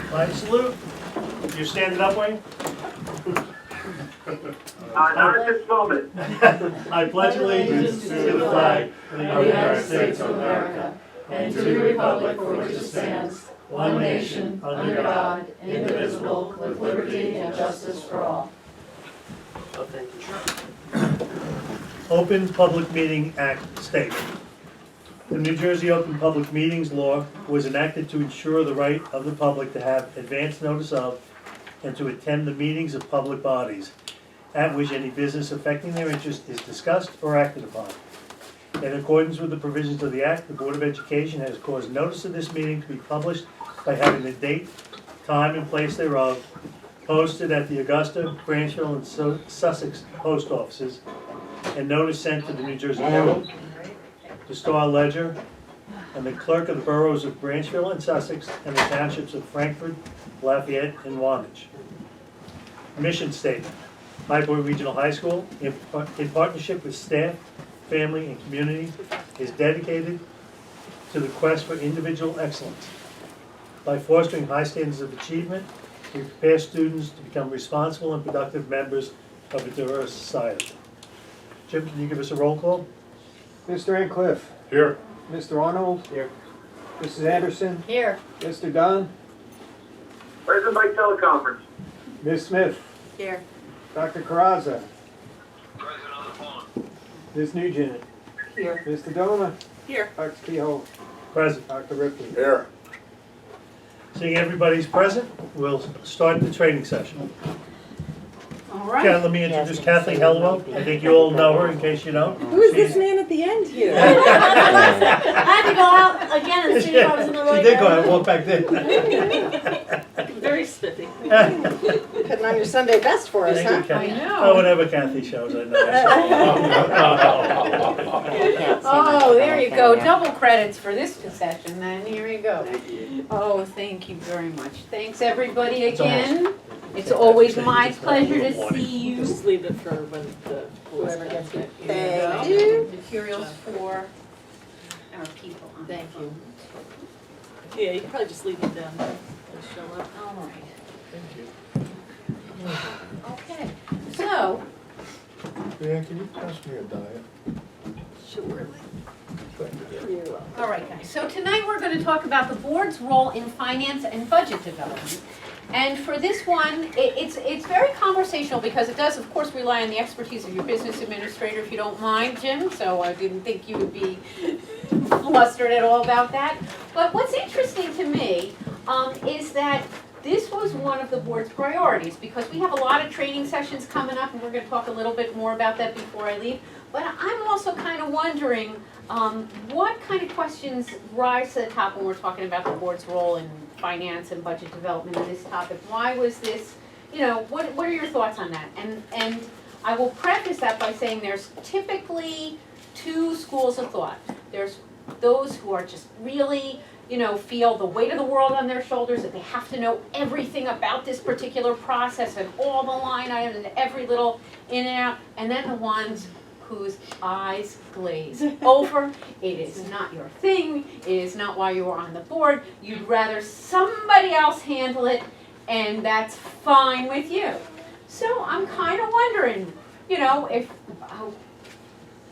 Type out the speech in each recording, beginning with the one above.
Flag salute. You're standing up, Wayne? Not at this moment. I pledge allegiance to the flag of the United States of America and to the republic for which it stands, one nation, under God, indivisible, with liberty and justice for all. Oh, thank you. Open Public Meeting Act statement. The New Jersey Open Public Meetings Law was enacted to ensure the right of the public to have advance notice of and to attend the meetings of public bodies at which any business affecting their interest is discussed or acted upon. In accordance with the provisions of the Act, the Board of Education has caused notice of this meeting to be published by having the date, time, and place thereof posted at the Augusta, Branchville, and Sussex post offices, and notice sent to the New Jersey Herald, the Star Ledger, and the clerk of the boroughs of Branchville and Sussex, and the townships of Frankfurt, Lafayette, and Wantage. Mission statement. High Point Regional High School, in partnership with staff, family, and community, is dedicated to the quest for individual excellence. By fostering high standards of achievement, we prepare students to become responsible and productive members of a diverse society. Jim, can you give us a roll call? Mr. Ancliffe. Here. Mr. Arnold. Here. Mrs. Anderson. Here. Mr. Dunn. Present by teleconference. Ms. Smith. Here. Dr. Carrazza. Present on the phone. Ms. Nugent. Here. Mr. Doma. Here. Dr. Kehoe. Present. Dr. Ripley. Here. Seeing everybody's present, we'll start the training session. All right. Okay, let me introduce Kathleen Helwell. I think you all know her in case you don't. Who is this man at the end here? I had to go out again and see if I was in the right She did go out and area. walk back there. Very spiffy. Putting on your Sunday best for us, Thank you, huh? Kathy. I know. Oh, whenever Kathy shows, I know. Oh, there you go. Double credits for this session, then. Here you go. Oh, thank you very much. Thanks, everybody, again. It's always my pleasure to see you. Just leave it for when the Whoever gets it. Thank you. Materials for our people. Thank you. Yeah, you can probably just leave it down there. They'll show up. All right. Thank you. Okay. So, Yeah, can you pass me a diet? Sure. all right, guys. So tonight we're going to talk about the board's role in finance and budget development. And for this one, it's very conversational because it does, of course, rely on the expertise of your business administrator, if you don't mind, Jim. So I didn't think you would be flustered at all about that. But what's interesting to me is that this was one of the board's priorities because we have a lot of training sessions coming up, and we're going to talk a little bit more about that before I leave. But I'm also kind of wondering what kind of questions rise to the top when we're talking about the board's role in finance and budget development in this topic. Why was this, what are your thoughts on that? And I will preface that by saying there's typically two schools of thought. There's those who are just really, feel the weight of the world on their shoulders, that they have to know everything about this particular process and all the line items and every little in and out, and then the ones whose eyes glaze over. It is not your thing. It is not why you are on the board. You'd rather somebody else handle it, and that's fine with you. So I'm kind of wondering, if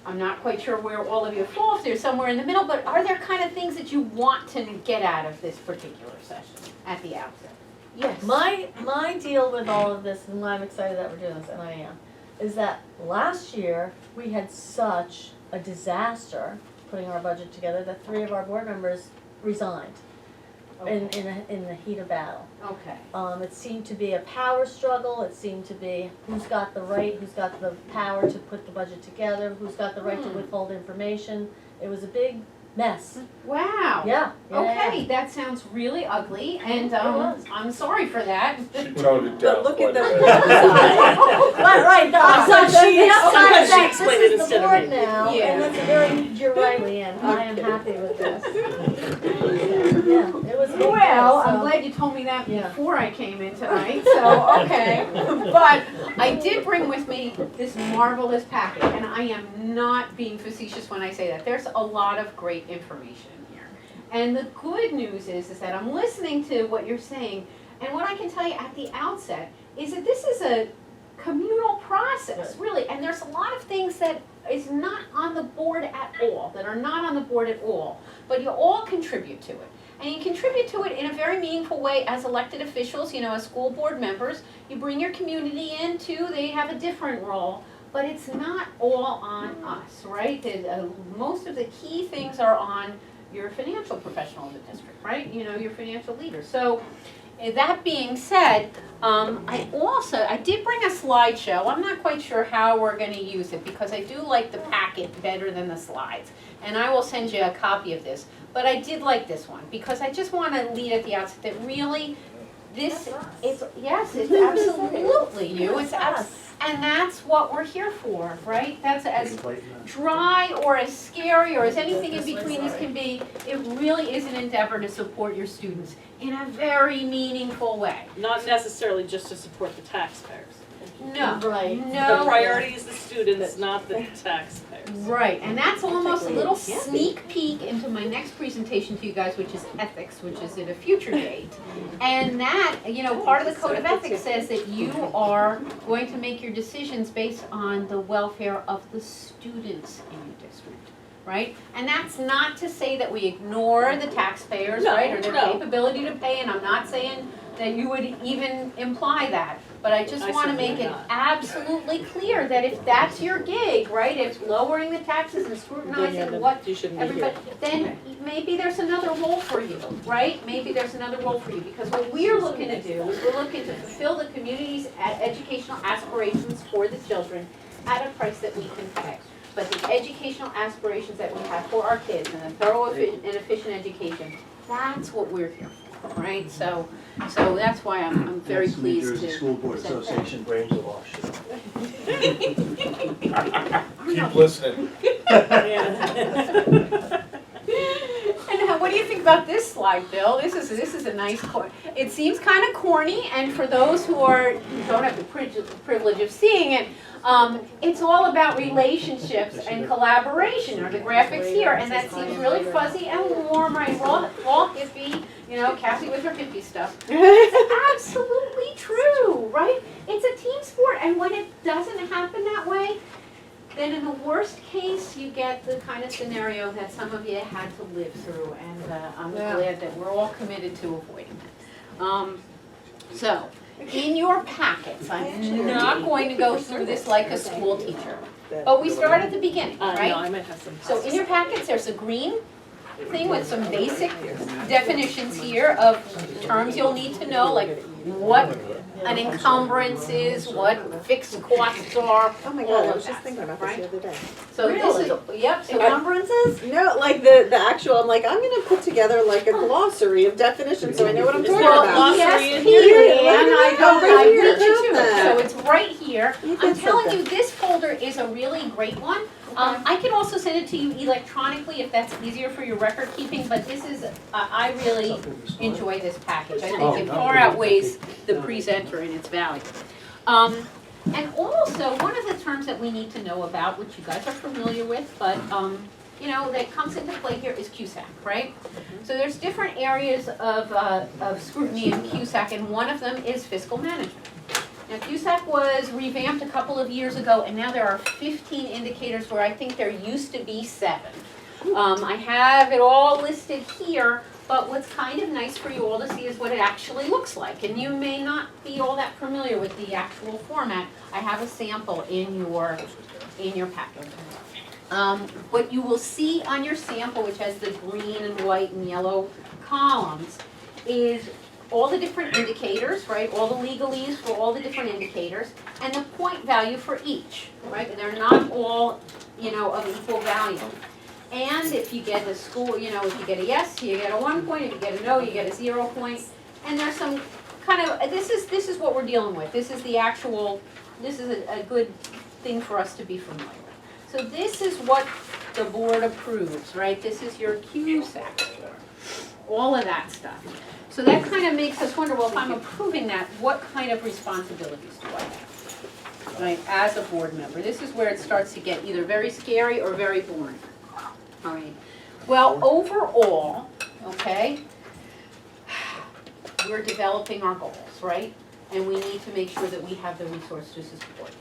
I'm not quite sure where all of you fall, if there's somewhere in the middle, but are there kind of things that you want to get out of this particular session at the outset? Yes. My deal with all of this, and why I'm excited that we're doing this, and I am, is that last year we had such a disaster putting our budget together that 3 of our board members resigned in the heat of battle. Okay. It seemed to be a power struggle. It seemed to be who's got the right, who's got the power to put the budget together, who's got the right to withhold information. It was a big mess. Wow. Yeah. Okay, that sounds really ugly, and I'm sorry for that. She toned it down. But look at quite a the bit. Right, the upside, the upside sometimes of she that, explained this it is the instead of board me. now, Yeah. and that's a very, you're right, Leanne, I am happy with this. Yeah, it was a big Well, mess, I'm so- glad you told me that Yeah. before I came in tonight, so, okay. But I did bring with me this marvelous packet, and I am not being facetious when I say that. There's a lot of great information in here. And the good news is that I'm listening to what you're saying, And what I can tell you at the outset is that this is a communal process, really, and there's a lot of things that is not on the board at all, but you all contribute to it. And you contribute to it in a very meaningful way as elected officials, as school board members. You bring your community in too, they have a different role, but it's not all on us, right? Most of the key things are on your financial professional in the district, right? Your financial leader. So that being said, I did bring a slideshow. I'm not quite sure how we're going to use it because I do like the packet better than the slides. And I will send you a copy of this. But I did like this one because I just want to lead at the outset that really this is, yes, it's absolutely you. It's and that's what we're here for, right? That's as dry or as scary or as anything in between as can be. It really is an endeavor to support your students in a very meaningful way. Not necessarily just to support the taxpayers. No, Right. no. The priority is the students, not the taxpayers. Right, and that's almost a little sneak peek into my next presentation to you guys, which is ethics, which is at a future date. And that, part of the code of ethics says that you are going to make your decisions based on the welfare of the students in your district, right? And that's not to say that we ignore the taxpayers, No, right, or their no. capability to pay, and I'm not saying that you would even imply that. But I just want to make it absolutely clear that if that's your gig, right, if lowering the taxes and scrutinizing what You shouldn't be here. everybody, then maybe there's another role for you, right? Maybe there's another role for you, because what we're looking to do is we're looking to fulfill the community's educational aspirations for the children at a price that we can pay. But the educational aspirations that we have for our kids and a thorough and efficient education, that's what we're here for, right? So that's why I'm very That's pleased to. New Jersey School Board present that. Association brains a wash. Keep listening. And what do you think about this slide, Bill? This is a nice, it seems kind of corny, and for those who don't have the privilege of seeing it, it's all about relationships and collaboration, or the graphics here, and that seems really fuzzy and warm, right? We're all hippie, Cassie with her hippie stuff. It's absolutely true, right? It's a team sport, and when it doesn't happen that way, then in the worst case, you get the kind of scenario that some of you had to live through, and I'm glad that we're all committed to avoiding that. So, in your packets, I'm not going to go through this like a school teacher, but we start at the beginning, No, right? I might have some. So in your packets, there's a green thing with some basic definitions here of terms you'll need to know, like what an encumbrance is, what fixed costs are, Oh my all god, I of was just that thinking stuff, about this right? the other day. So this is, yep, so Encumbrances? No, like the actual, I'm like, I'm gonna put together like a glossary of definitions so I know what I'm Is talking there a about. glossary yes, in here? period, and Right I here, beat you to about it, that. so it's right here. You I'm did telling something. you, this folder is a really great one. I can also send it to you electronically if that's easier for your record keeping, but this is, I really enjoy this package. I think it far outweighs the presenter in its value. And also, one of the terms that we need to know about, which you guys are familiar with, but that comes into play here is CUSAC, right? So there's different areas of scrutiny in CUSAC, and one of them is fiscal management. Now, CUSAC was revamped a couple of years ago, and now there are 15 indicators where I think there used to be 7. I have it all listed here, but what's kind of nice for you all to see is what it actually looks like. And you may not be all that familiar with the actual format. I have a sample in your packet. What you will see on your sample, which has the green and white and yellow columns, is all the different indicators, right? All the legalese for all the different indicators, and the point value for each, right? And they're not all, of equal value. And if you get a score, if you get a yes, you get a 1 point. If you get a no, you get a 0 point. And there's some kind of, this is what we're dealing with. This is the actual, this is a good thing for us to be familiar with. So this is what the board approves, right? This is your CUSAC score. All of that stuff. So that kind of makes us wonder, well, if I'm approving that, what kind of responsibilities do I have, right, as a board member? This is where it starts to get either very scary or very boring. All right. Well, overall, okay, we're developing our goals, right? And we need to make sure that we have the resources to support.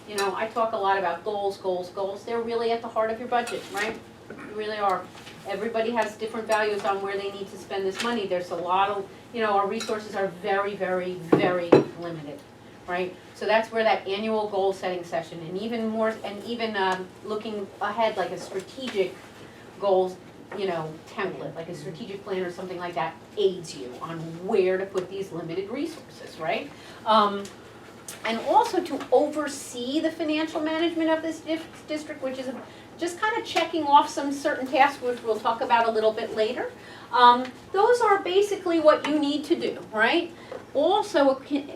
You know, I talk a lot about goals, goals, goals. They're really at the heart of your budget, right? They really are. Everybody has different values on where they need to spend this money. There's a lot of, you know, our resources are very, very, very limited, right? So that's where that annual goal setting session and even more, and even looking ahead like a strategic goals, you know, template, like a strategic plan or something like that aids you on where to put these limited resources, right? And also to oversee the financial management of this district, which is just kind of checking off some certain tasks, which we'll talk about a little bit later. Those are basically what you need to do, right? Also,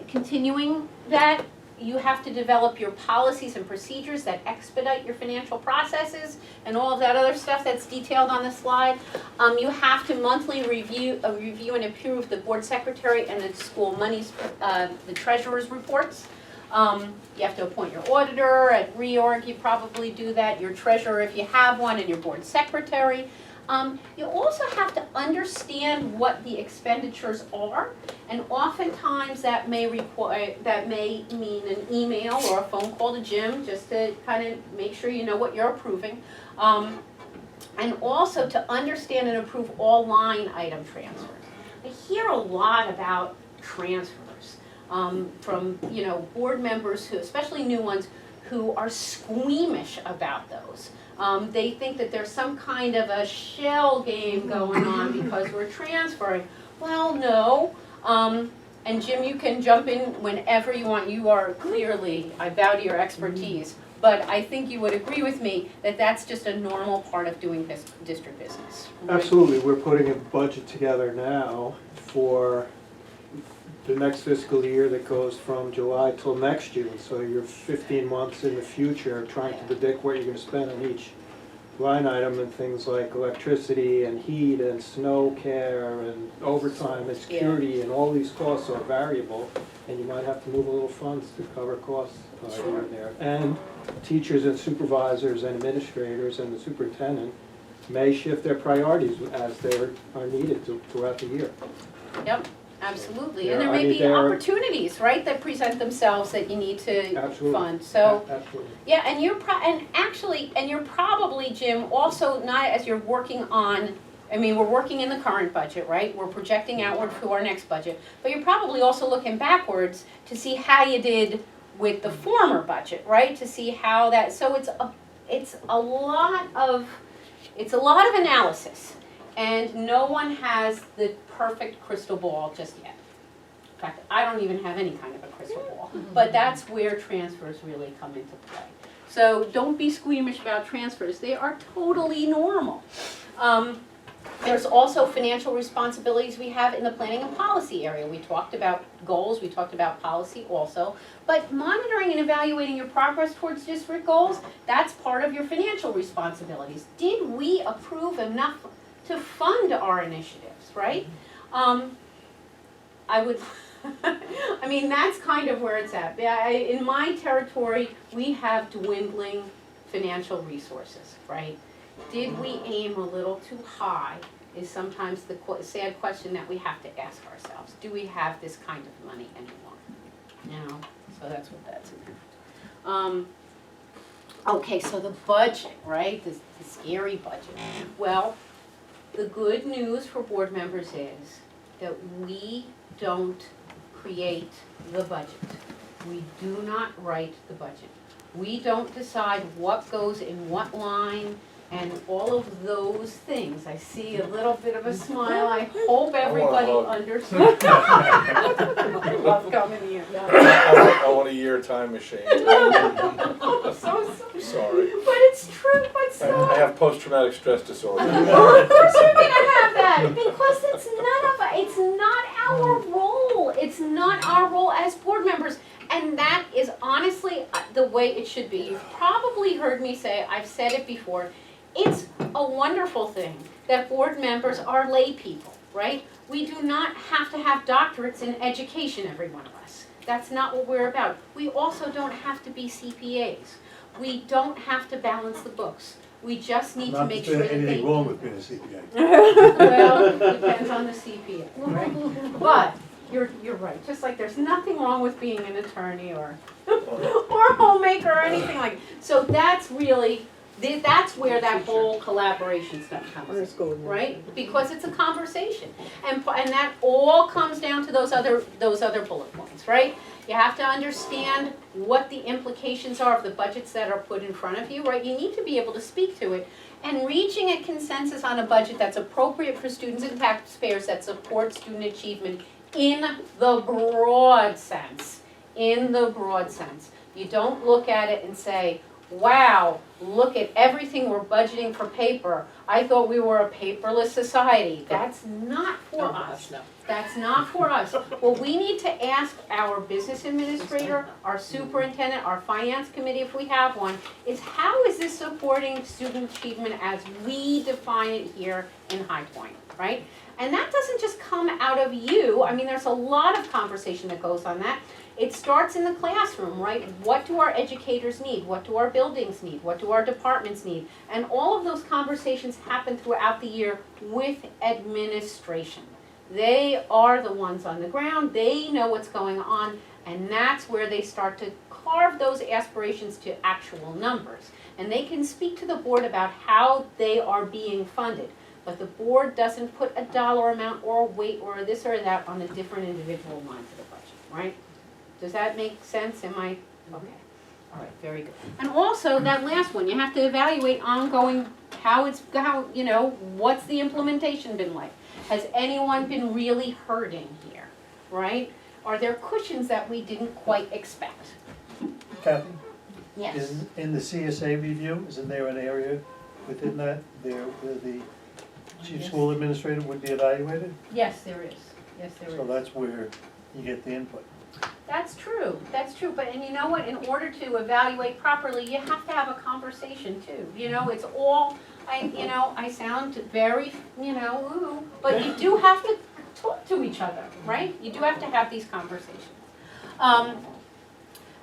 continuing that, you have to develop your policies and procedures that expedite your financial processes and all of that other stuff that's detailed on the slide. You have to monthly review and approve the board secretary and the school monies, the treasurer's reports. You have to appoint your auditor. At reorg, you probably do that. Your treasurer, if you have one, and your board secretary. You also have to understand what the expenditures are, and oftentimes that may mean an email or a phone call to Jim just to kind of make sure you know what you're approving, and also to understand and approve all line item transfers. I hear a lot about transfers from board members who, especially new ones, who are squeamish about those. They think that there's some kind of a shell game going on because we're transferring. Well, no. And Jim, you can jump in whenever you want. You are clearly, I bow to your expertise. But I think you would agree with me that that's just a normal part of doing district business. Right? Absolutely, we're putting a budget together now for the next fiscal year that goes from July till next June. So you're 15 months in the future trying to predict what you're going to spend on each line item, and things like electricity and heat and snow care and overtime and security, and all these costs are variable, and you might have to move a little funds to cover costs here and there. And teachers and supervisors and administrators and the superintendent may shift their priorities as they are needed throughout the year. Yep. Absolutely, Yeah, and there may be opportunities, right, that present themselves that you need to fund. So, yeah, and you're probably, Jim, also not as you're working on. I mean, we're working in the current budget, right? We're projecting outward to our next budget, but you're probably also looking backwards to see how you did with the former budget, right? To see how that. So it's a lot of analysis. And no one has the perfect crystal ball just yet. In fact, I don't even have any kind of a crystal ball. But that's where transfers really come into play. So don't be squeamish about transfers. They are totally normal. There's also financial responsibilities we have in the planning and policy area. We talked about goals, we talked about policy also. But monitoring and evaluating your progress towards district goals, that's part of your financial responsibilities. Did we approve enough to fund our initiatives, right? I mean, that's kind of where it's at. In my territory, we have dwindling financial resources, right? Did we aim a little too high is sometimes the sad question that we have to ask ourselves. Do we have this kind of money anymore? So that's what that's about. Okay, so the budget, right? The scary budget. Well, the good news for board members is that we don't create the budget. We do not write the budget. We don't decide what goes in what line and all of those things. I see a little bit of a smile. I hope everybody understands. I love coming here. I want a year time machine. I'm so Sorry. But it's true, but so. I have post-traumatic stress disorder. Well, of course you're gonna have that, because it's not our role. It's not our role as board members. And that is honestly the way it should be. You've probably heard me say, I've said it before, it's a wonderful thing that board members are lay people, right? We do not have to have doctorates in education, every one of us. That's not what we're about. We also don't have to be CPAs. We don't have to balance the books. We just need to make sure that they... anything wrong with being a CPA. Well, it depends on the CPA, right? But you're right, just like there's nothing wrong with being an attorney or, or a homemaker or anything like, so that's really, that's where that whole collaboration stuff comes Or a in, school administrator. right? Because it's a conversation, and that all comes down to those other bullet points, right? You have to understand what the implications are of the budgets that are put in front of you, right? You need to be able to speak to it, and reaching a consensus on a budget that's appropriate for students and taxpayers that support student achievement in the broad sense, in the broad sense. You don't look at it and say, wow, look at everything we're budgeting for paper. I thought we were a paperless society. That's not for us. No. That's not for us. What we need to ask our business administrator, our superintendent, our finance committee, if we have one, is how is this supporting student achievement as we define it here in High Point, right? And that doesn't just come out of you. I mean, there's a lot of conversation that goes on that. It starts in the classroom, right? What do our educators need? What do our buildings need? What do our departments need? And all of those conversations happen throughout the year with administration. They are the ones on the ground. They know what's going on, and that's where they start to carve those aspirations to actual numbers. And they can speak to the board about how they are being funded. But the board doesn't put a dollar amount or a weight or this or that on the different individual lines of the budget, right? Does that make sense? Am I, okay. All right, very good. And also, that last one, you have to evaluate ongoing, how, you know, what's the implementation been like? Has anyone been really hurting here, right? Are there cushions that we didn't quite expect? Kathy, Yes. in the CSA review, isn't there an area within that there where the chief school administrator would be evaluated? Yes, there is. Yes, there is. So that's where you get the input. That's true, but, and you know what, in order to evaluate properly, you have to have a conversation too. You know, it's all, I sound very, ooh, but you do have to talk to each other, right? You do have to have these conversations.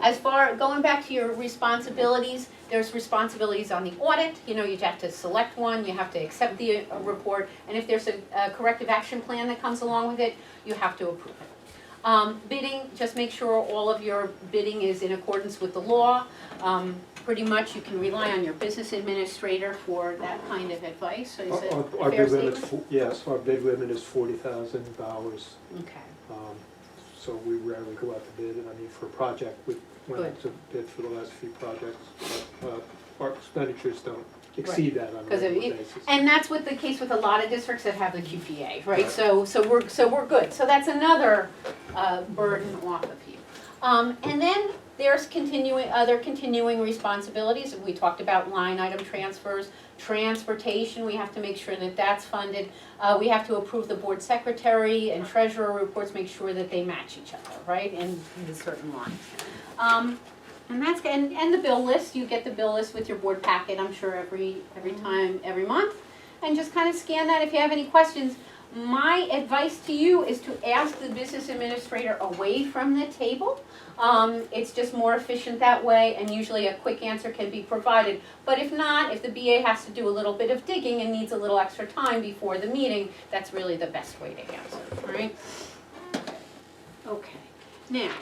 As far, going back to your responsibilities, there's responsibilities on the audit. You know, you have to select one, you have to accept the report, and if there's a corrective action plan that comes along with it, you have to approve it. Bidding, just make sure all of your bidding is in accordance with the law. Pretty much you can rely on your business administrator for that kind of advice. So is it Our a fair bid limit statement? yes, our bid limit is $40,000. Okay, So we rarely go out to bid, and I mean, for a project, we went out to bid for the last few projects. But, our expenditures don't exceed that on a 'Cause regular basis. and that's what the case with a lot of districts that have the QPA, right? So we're good. So that's another burden off of you. And then there's other continuing responsibilities. We talked about line item transfers, transportation. We have to make sure that that's funded. We have to approve the board secretary and treasurer reports, make sure that they match each other, right? In certain lines. And that's, and the bill list, you get the bill list with your board packet, I'm sure every month. And just kind of scan that if you have any questions. My advice to you is to ask the business administrator away from the table. It's just more efficient that way, and usually a quick answer can be provided. But if not, if the BA has to do a little bit of digging and needs a little extra time before the meeting, that's really the best way to answer, all right? Okay, now,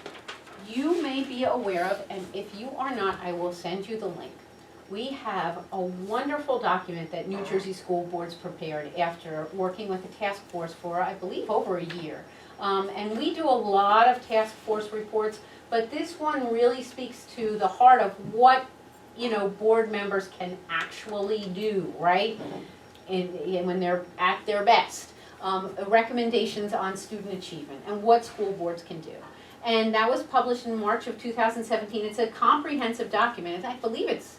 you may be aware of, and if you are not, I will send you the link. We have a wonderful document that New Jersey School Boards prepared after working with the task force for, I believe, over a year. And we do a lot of task force reports, but this one really speaks to the heart of what, board members can actually do, right? And when they're at their best. Recommendations on student achievement and what school boards can do. And that was published in March of 2017. It's a comprehensive document. I believe it's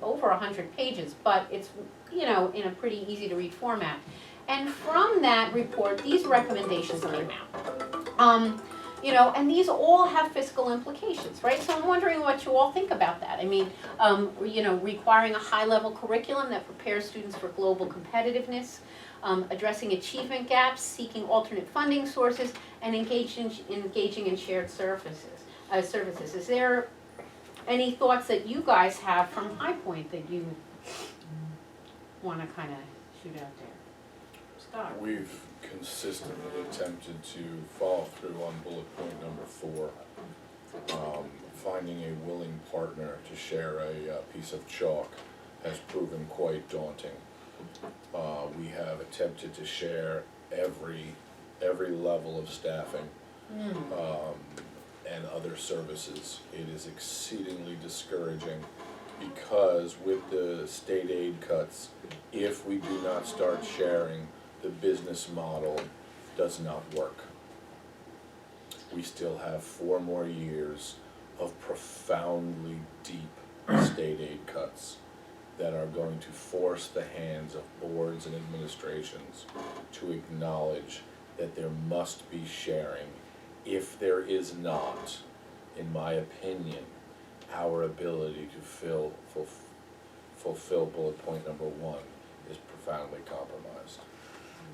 over 100 pages, but it's, in a pretty easy to read format. And from that report, these recommendations came out. And these all have fiscal implications, right? So I'm wondering what you all think about that. I mean, requiring a high-level curriculum that prepares students for global competitiveness, addressing achievement gaps, seeking alternate funding sources, and engaging in shared services. Is there any thoughts that you guys have from High Point that you want to kind of shoot out there? Scott? We've consistently attempted to follow through on bullet point number 4. Finding a willing partner to share a piece of chalk has proven quite daunting. We have attempted to share every level of staffing and other services. It is exceedingly discouraging because with the state aid cuts, if we do not start sharing, the business model does not work. We still have 4 more years of profoundly deep state aid cuts that are going to force the hands of boards and administrations to acknowledge that there must be sharing. If there is not, in my opinion, our ability to fulfill bullet point number 1 is profoundly compromised.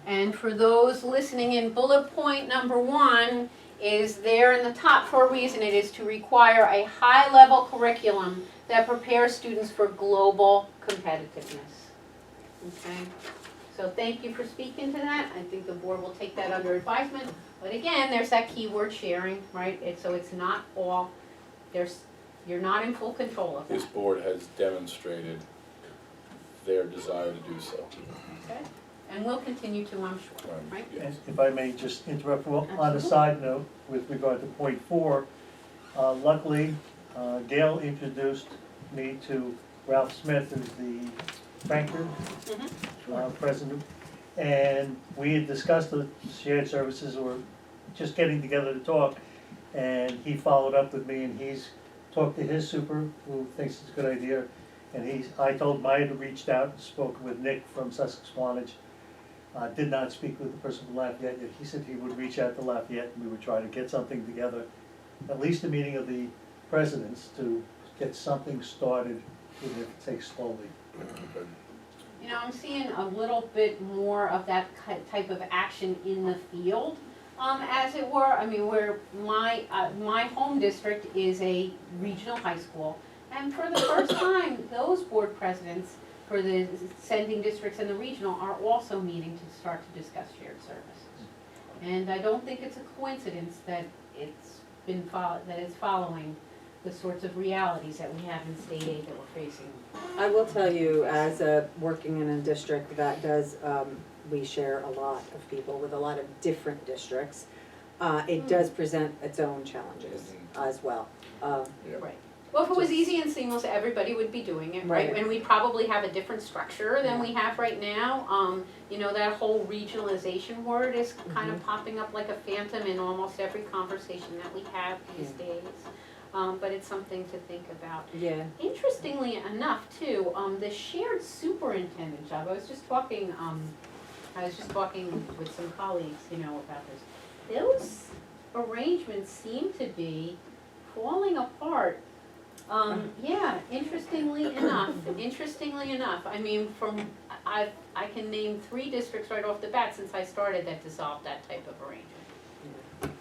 And for those listening in, bullet point number 1 is there in the top for a reason. It is to require a high-level curriculum that prepares students for global competitiveness. Okay? So thank you for speaking to that. I think the board will take that under advisement. But again, there's that keyword sharing, right? So it's not all, you're not in full control of that. This board has demonstrated their desire to do so. Okay? And we'll continue to, I'm sure, right? Yes. And if I may just interrupt, well, on a Absolutely. side note, with regard to point 4, luckily, Gail introduced me to Ralph Smith, who's the Frankfurt president, and we had discussed the shared services, or just getting together to talk, and he followed up with me, and he's talked to his super, who thinks it's a good idea, and I told him I had reached out and spoken with Nick from Sussex Swanage. Did not speak with the person from Lafayette yet. He said he would reach out to Lafayette and we would try to get something together, at least a meeting of the presidents to get something started, even if it takes slowly. You know, I'm seeing a little bit more of that type of action in the field, as it were. I mean, where my home district is a regional high school, and for the first time, those board presidents for the sending districts and the regional are also meeting to start to discuss shared services. And I don't think it's a coincidence that it's following the sorts of realities that we have in state aid that we're facing. I will tell you, as working in a district that does, we share a lot of people with a lot of different districts. It does present its own challenges as well. Yeah. Right. Well, if it was easy and seamless, everybody would be doing it, right? Right. And we'd probably have a different structure than we have right now. You know, that whole regionalization word is kind of popping up like a phantom in almost every conversation that we have these days. But it's something to think about. Yeah. Interestingly enough, too, the shared superintendent job, I was just talking with some colleagues, you know, about this. Those arrangements seem to be falling apart. Yeah, interestingly enough, I mean, I can name 3 districts right off the bat since I started that dissolved that type of arrangement,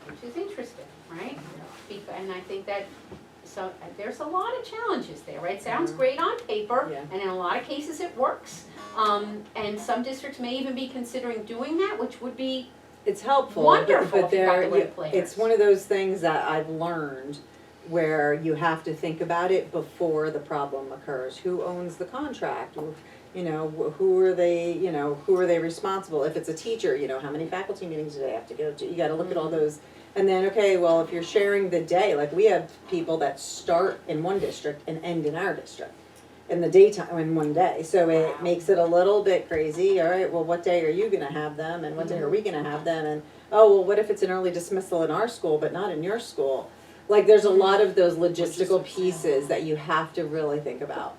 which is interesting, right? And I think that, so, there's a lot of challenges there, right? Sounds great on paper, Yeah. and in a lot of cases it works. And some districts may even be considering doing that, which would be, It's helpful, Wonderful but if you got the there, right players. it's one of those things that I've learned where you have to think about it before the problem occurs. Who owns the contract? You know, who are they responsible? If it's a teacher, you know, how many faculty meetings do they have to go to? You gotta look at all those. And then, okay, well, if you're sharing the day, like we have people that start in one district and end in our district in the daytime, in one day. So it makes it a little bit crazy. All right, well, what day are you gonna have them and what day are we gonna have them? And, oh, well, what if it's an early dismissal in our school but not in your school? Like, there's a lot of those logistical pieces that you have to really think about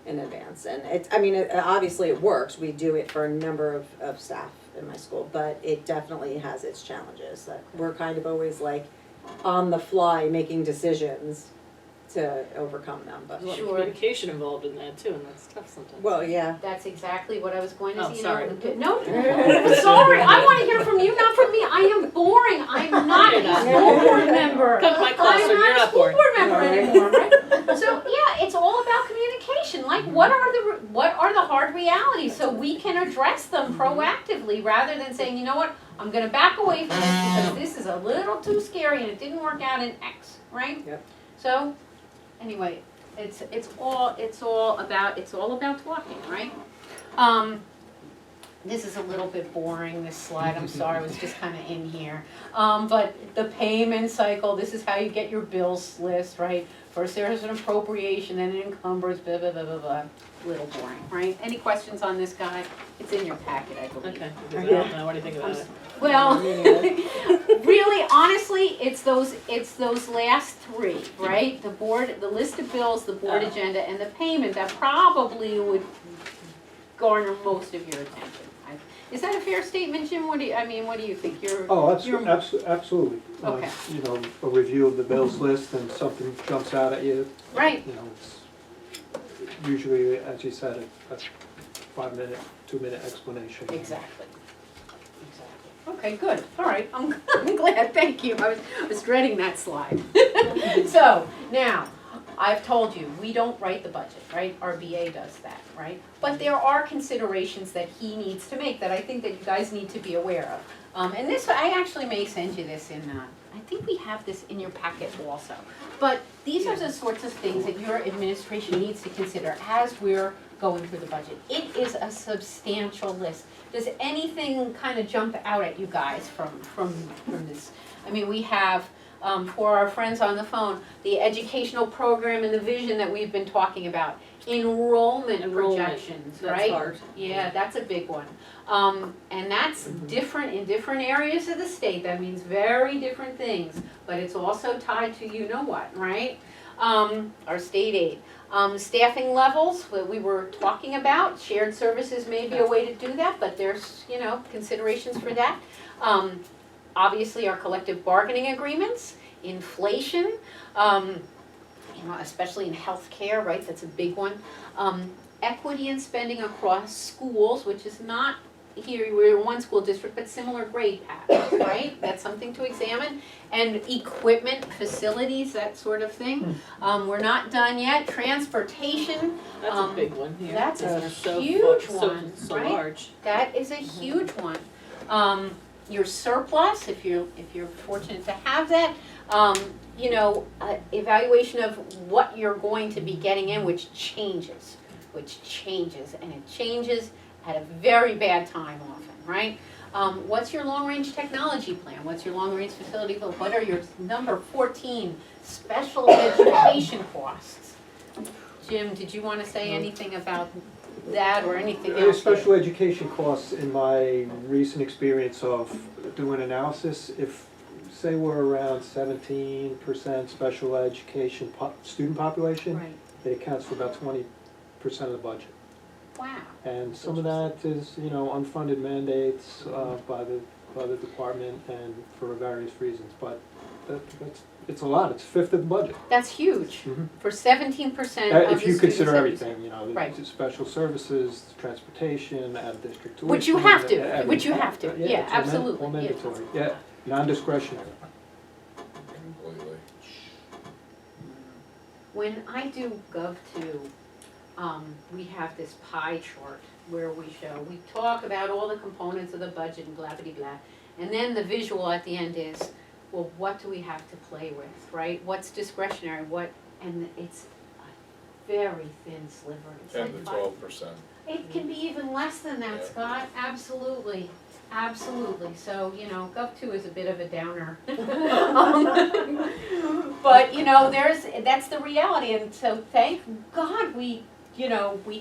in advance. And it's, I mean, obviously it works. We do it for a number of staff in my school, but it definitely has its challenges. That we're kind of always like on the fly making decisions to overcome them, but. There's a lot of Sure. communication involved in that too, and that's tough sometimes. Well, yeah. that's exactly what I was going to Oh, say. You sorry. know, no, sorry, I wanna hear from you, not from me. I am boring. I'm not You're a not. school board member. Come to my classroom, you're I'm not a not school boring. board member All right. anymore, right? So, yeah, it's all about communication. Like, what are the hard realities so we can address them proactively rather than saying, you know what, I'm gonna back away from this because this is a little too scary and it didn't work out in X, right? Yep. So, anyway, it's all about talking, right? This is a little bit boring, this slide, I'm sorry, it was just kinda in here. But the payment cycle, this is how you get your bills list, right? First there's an appropriation, then it encumbers, blah, blah, blah, blah, blah. Little boring, right? Any questions on this guy? It's in your packet, I believe. Okay, I don't know, what do you think about it? Well, really, honestly, it's those last three, right? The board, the list of bills, the board agenda, and the payment that probably would garner most of your attention. Is that a fair statement, Jim? What do you think? Absolutely. Okay. You know, a review of the bills list and something jumps out at you, Right, you know, it's usually, as you said, a 5-minute, 2-minute explanation. exactly. Okay, good, all right, I'm glad, thank you, I was dreading that slide. So, now, I've told you, we don't write the budget, right? Our BA does that, right? But there are considerations that he needs to make that I think that you guys need to be aware of. And this, I actually may send you this in, I think we have this in your packet also. But these are the sorts of things that your administration needs to consider as we're going through the budget. It is a substantial list. Does anything kind of jump out at you guys from this? I mean, we have, for our friends on the phone, the educational program and the vision that we've been talking about. Enrollment projections, right? That's hard. Yeah, that's a big one. And that's different in different areas of the state. That means very different things. But it's also tied to you know what, right? Our state aid. Staffing levels, that we were talking about. Shared services may be a way to do that, but there's, you know, considerations for that. Obviously, our collective bargaining agreements, inflation, you know, especially in healthcare, right? That's a big one. Equity in spending across schools, which is not here, we're one school district, but similar grade patterns, right? That's something to examine. And equipment, facilities, that sort of thing. We're not done yet. Transportation. That's a big one here. That's a So huge so one, So large. That is a huge one. Your surplus, if you're fortunate to have that, you know, evaluation of what you're going to be getting in, which changes, and it changes at a very bad time often, right? What's your long-range technology plan? What's your long-range facility plan? What are your number 14 special education costs? Jim, did you want to say anything about that or anything else? Special education costs, in my recent experience of doing analysis, if, say we're around 17% special education student population, Right. it accounts for about 20% of the budget. Wow. And some of that is, you know, unfunded mandates by the department and for various reasons, but it's a lot, it's a fifth of the budget. That's huge. Mhm. For 17% of the students. If you consider that everything, you know, Right. the special services, transportation, out-of-district tuition. Which you have to, everything. which you have to, yeah, it's all absolutely, all yeah. mandatory, yeah, non-discretionary. Completely. When I do Gov2, we have this pie chart where we talk about all the components of the budget and blah, blah, blah. And then the visual at the end is, well, what do we have to play with, right? What's discretionary, and it's a very thin sliver. It's 10 like to 12%. It can be even less than that, Yeah. Scott, absolutely, absolutely, so, you know, Gov2 is a bit of a downer. But, you know, that's the reality, and so thank God we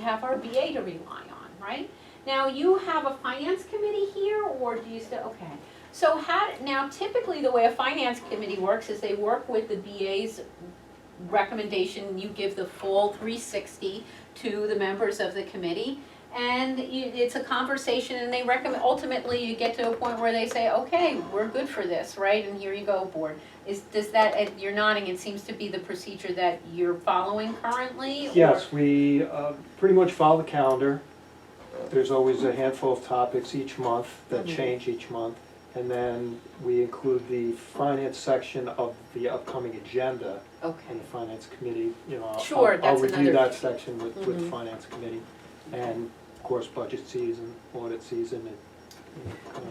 have our BA to rely on, right? Now, you have a finance committee here, or do you still, okay. So now typically the way a finance committee works is they work with the BA's recommendation, you give the full 360 to the members of the committee, and it's a conversation, and they recommend, ultimately you get to a point where they say, okay, we're good for this, right, and here you go, board. Does that, you're nodding, it seems to be the procedure that you're following currently? Or? Yes, we pretty much follow the calendar. There's always a handful of topics each month that change each month. And then we include the finance section of the upcoming agenda Okay. in the finance committee. You know, Sure, I'll that's review another- that section with the finance committee. And of course, budget season, audit season,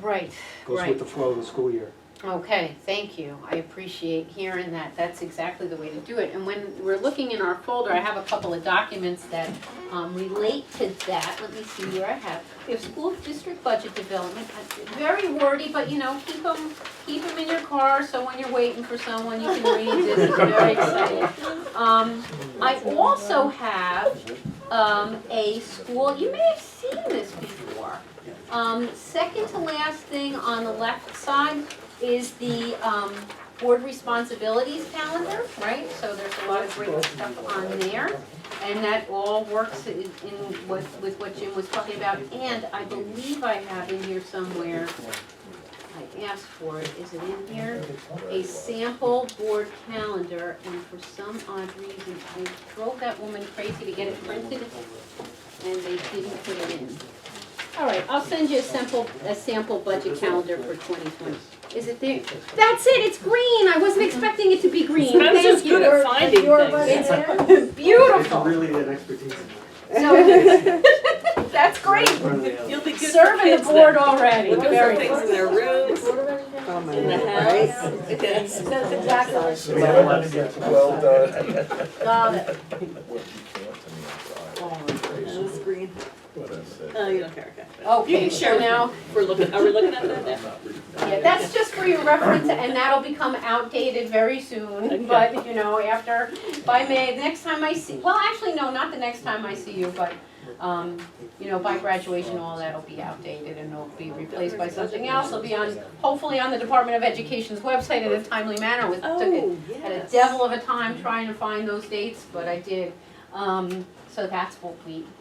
Right, Goes right. with the flow of the school year. Okay, thank you. I appreciate hearing that. That's exactly the way to do it. And when we're looking in our folder, I have a couple of documents that relate to that. Let me see where I have. We have school district budget development. Very wordy, but you know, keep them in your car so when you're waiting for someone, you can read this. It's very exciting. I also have a school, you may have seen this before. Second to last thing on the left side is the board responsibilities calendar, right? So there's a lot of great stuff on there. And that all works with what Jim was talking about. And I believe I have in here somewhere, I asked for it, is it in here? A sample board calendar, and for some odd reason, I drove that woman crazy to get it printed, and they didn't put it in. All right, I'll send you a sample budget calendar for 2020. Is it there? That's it, it's green. I wasn't expecting it to be green. I was just Thank good you. at finding things. It's beautiful. Really an expertise. So, that's great. You'll be good for Serving the kids board then. already. We'll do Very some things good. in their rooms, Oh my in the God, house. right? Yes, that's exactly what Well done. Got it. What you can't to me, I'm That was green. What I said. Oh, you don't care, okay. You Okay, can share so with now, me. Are we looking at that now? yeah, that's just for your reference, and that'll become outdated very soon. Okay. But, you know, by May, the next time I see, well, actually, no, not the next time I see you, but, you know, by graduation, all that'll be outdated and it'll be replaced by something else. It'll be hopefully on the Department of Education's website in a timely manner. Took it at a devil of a time trying to find those dates, but I did. So that's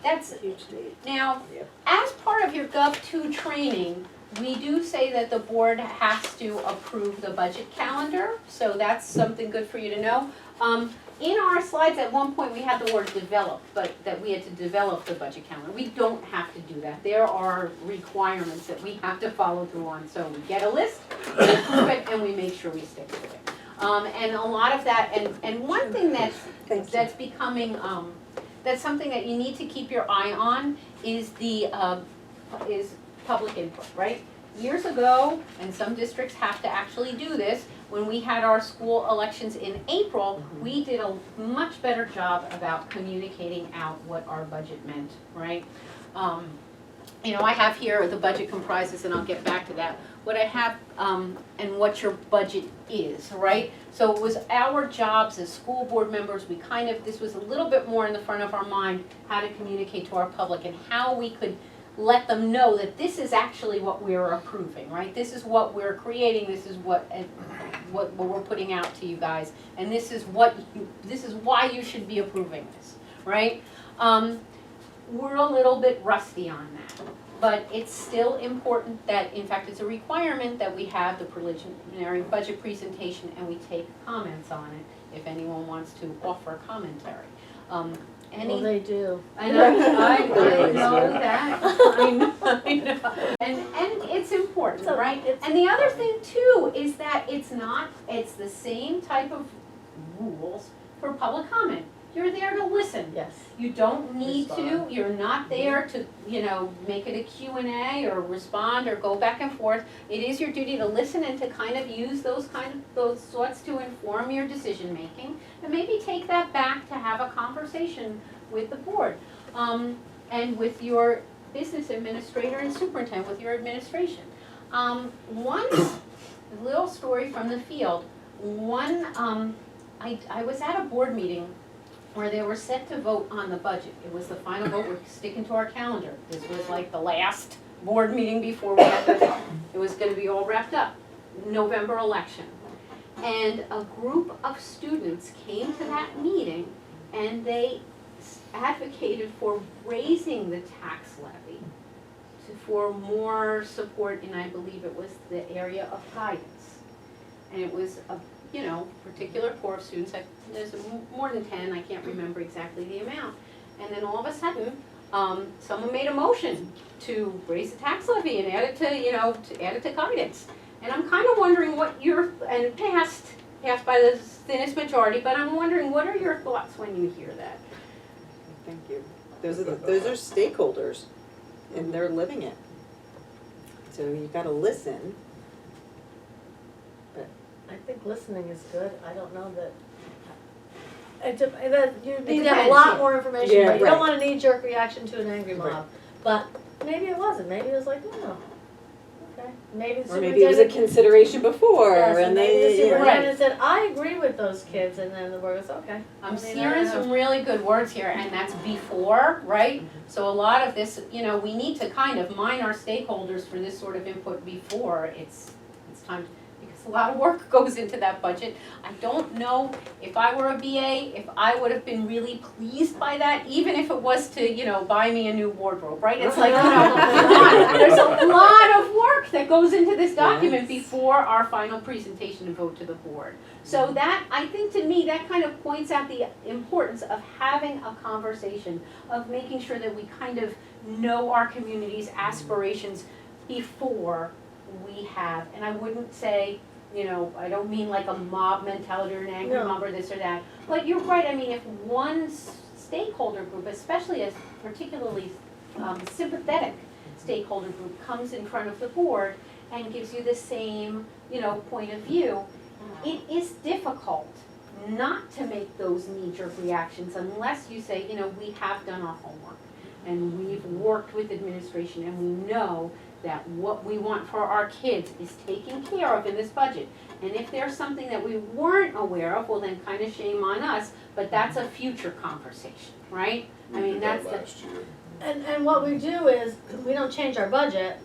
that's a huge date. Now, as part of your Gov2 training, we do say that the board has to approve the budget calendar, so that's something good for you to know. In our slides, at one point, we had the word develop, but that we had to develop the budget calendar. We don't have to do that. There are requirements that we have to follow through on. So we get a list, we approve it, and we make sure we stick to it. And a lot of that, and one thing that's becoming, that's something that you need to keep your eye on is is public input, right? Years ago, and some districts have to actually do this, when we had our school elections in April, we did a much better job about communicating out what our budget meant, right? You know, I have here the budget comprises, and I'll get back to that, what I have and what your budget is, right? So it was our jobs as school board members, this was a little bit more in the front of our mind, how to communicate to our public and how we could let them know that this is actually what we're approving, right? This is what we're creating, this is what we're putting out to you guys, and this is why you should be approving this, right? We're a little bit rusty on that, but it's still important that, in fact, it's a requirement that we have the preliminary budget presentation and we take comments on it if anyone wants to offer commentary. Well, they do. I know that. I know. And it's important, So right? it's- And the other thing too is that it's the same type of rules for public comment. You're there to listen. Yes. You don't need to, Respond. you're not there to, you know, make it a Q&A or respond or go back and forth. It is your duty to listen and to kind of use those thoughts to inform your decision making. And maybe take that back to have a conversation with the board. And with your business administrator and superintendent, with your administration. One little story from the field. I was at a board meeting where they were set to vote on the budget. It was the final vote, we're sticking to our calendar. This was like the last board meeting before we had it was gonna be all wrapped up. November election. And a group of students came to that meeting and they advocated for raising the tax levy for more support in, I believe it was the area of guidance. And it was a particular core of students, there's more than 10, I can't remember exactly the amount. And then all of a sudden, someone made a motion to raise the tax levy and add it to guidance. And I'm kind of wondering and it passed by the thinnest majority, but I'm wondering, what are your thoughts when you hear that? Thank you. Those are stakeholders, and they're living it. so you gotta listen. I think listening is good, I don't know that. You need to have a depends, lot yeah. more information, Yeah, but you right. don't want a knee-jerk reaction to an angry Right. mob. But maybe it wasn't, maybe it was like, oh, okay, maybe the Or maybe it was a superintendent. consideration before, Yes, and maybe the they, you know. superintendent said, I agree with those kids, and then the board goes, okay. I'm I mean, hearing I don't some know. really good words here, and that's before, right? So a lot of this, we need to kind of mine our stakeholders for this sort of input before it's time, because a lot of work goes into that budget. I don't know if I were a BA, if I would have been really pleased by that, even if it was to, buy me a new wardrobe, right? It's like, there's a lot of work that goes into this document Yes. before our final presentation and vote to the board. So that, I think to me, that kind of points out the importance of having a conversation, of making sure that we kind of know our community's aspirations before we have, and I wouldn't say, I don't mean like a mob mentality or an angry No. mob or this or that, but you're right, I mean, if one stakeholder group, especially a particularly sympathetic stakeholder group comes in front of the board and gives you the same, point of view, it is difficult not to make those knee-jerk reactions unless you say, we have done our homework and we've worked with administration and we know that what we want for our kids is taken care of in this budget. And if there's something that we weren't aware of, well then kind of shame on us, but that's a future conversation, right? I mean, We did that that's the, last year. And what we do is, we don't change our budget,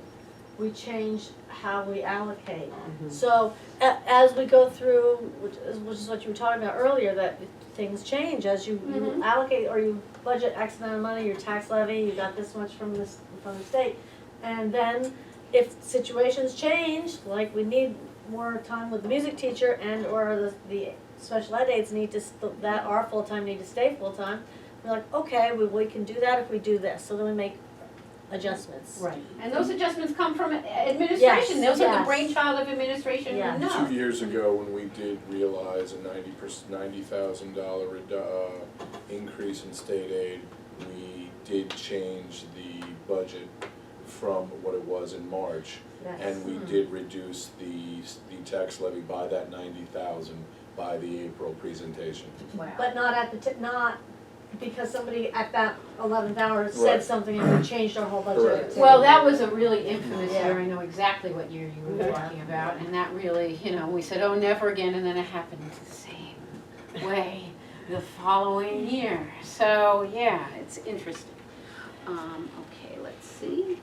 we change how we allocate. So, as we go through, which is what you were talking about earlier, that things change as you Mhm. allocate, or you budget X amount of money, your tax levy, you got this much from the state. And then, if situations change, like we need more time with the music teacher and or the special ed aides need to, that are full-time need to stay full-time, we're like, okay, we can do that if we do this, so then we make adjustments. right. And those adjustments come from administration, those are the yes. brainchild of administration, Yes. who know. 2 years ago, when we did realize a $90,000 increase in state aid, we did change the budget from what it was in March. Yes. And we did reduce the tax levy by that 90,000 by the April presentation. Wow. But not at the, not because somebody at that 11th hour said Right. something and we changed our whole budget. Correct. Well, that was a really infamous Yeah. year, I know exactly what year you were Yeah. talking about, and that really, we said, oh, never again, and then it happened the same way the following year. So, yeah, it's interesting. Okay, let's see.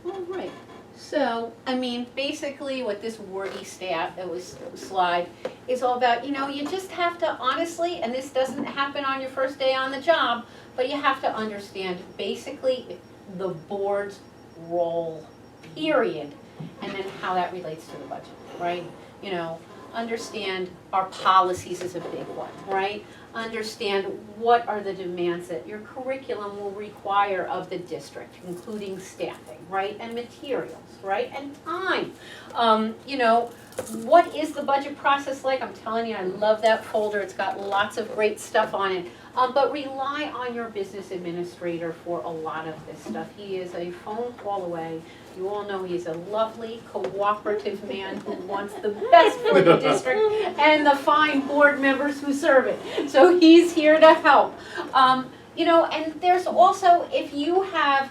All right, so, basically what this wordy slide is all about, you just have to honestly, and this doesn't happen on your first day on the job, but you have to understand basically the board's role, period, and then how that relates to the budget, right? Understand our policies is a big one, right? Understand what are the demands that your curriculum will require of the district, including staffing, right? And materials, right? And time. What is the budget process like? I'm telling you, I love that folder. It's got lots of great stuff on it. But rely on your business administrator for a lot of this stuff. He is a phone call away. You all know he's a lovely, cooperative man who wants the best for the district and the fine board members who serve it. So he's here to help. And there's also, if you have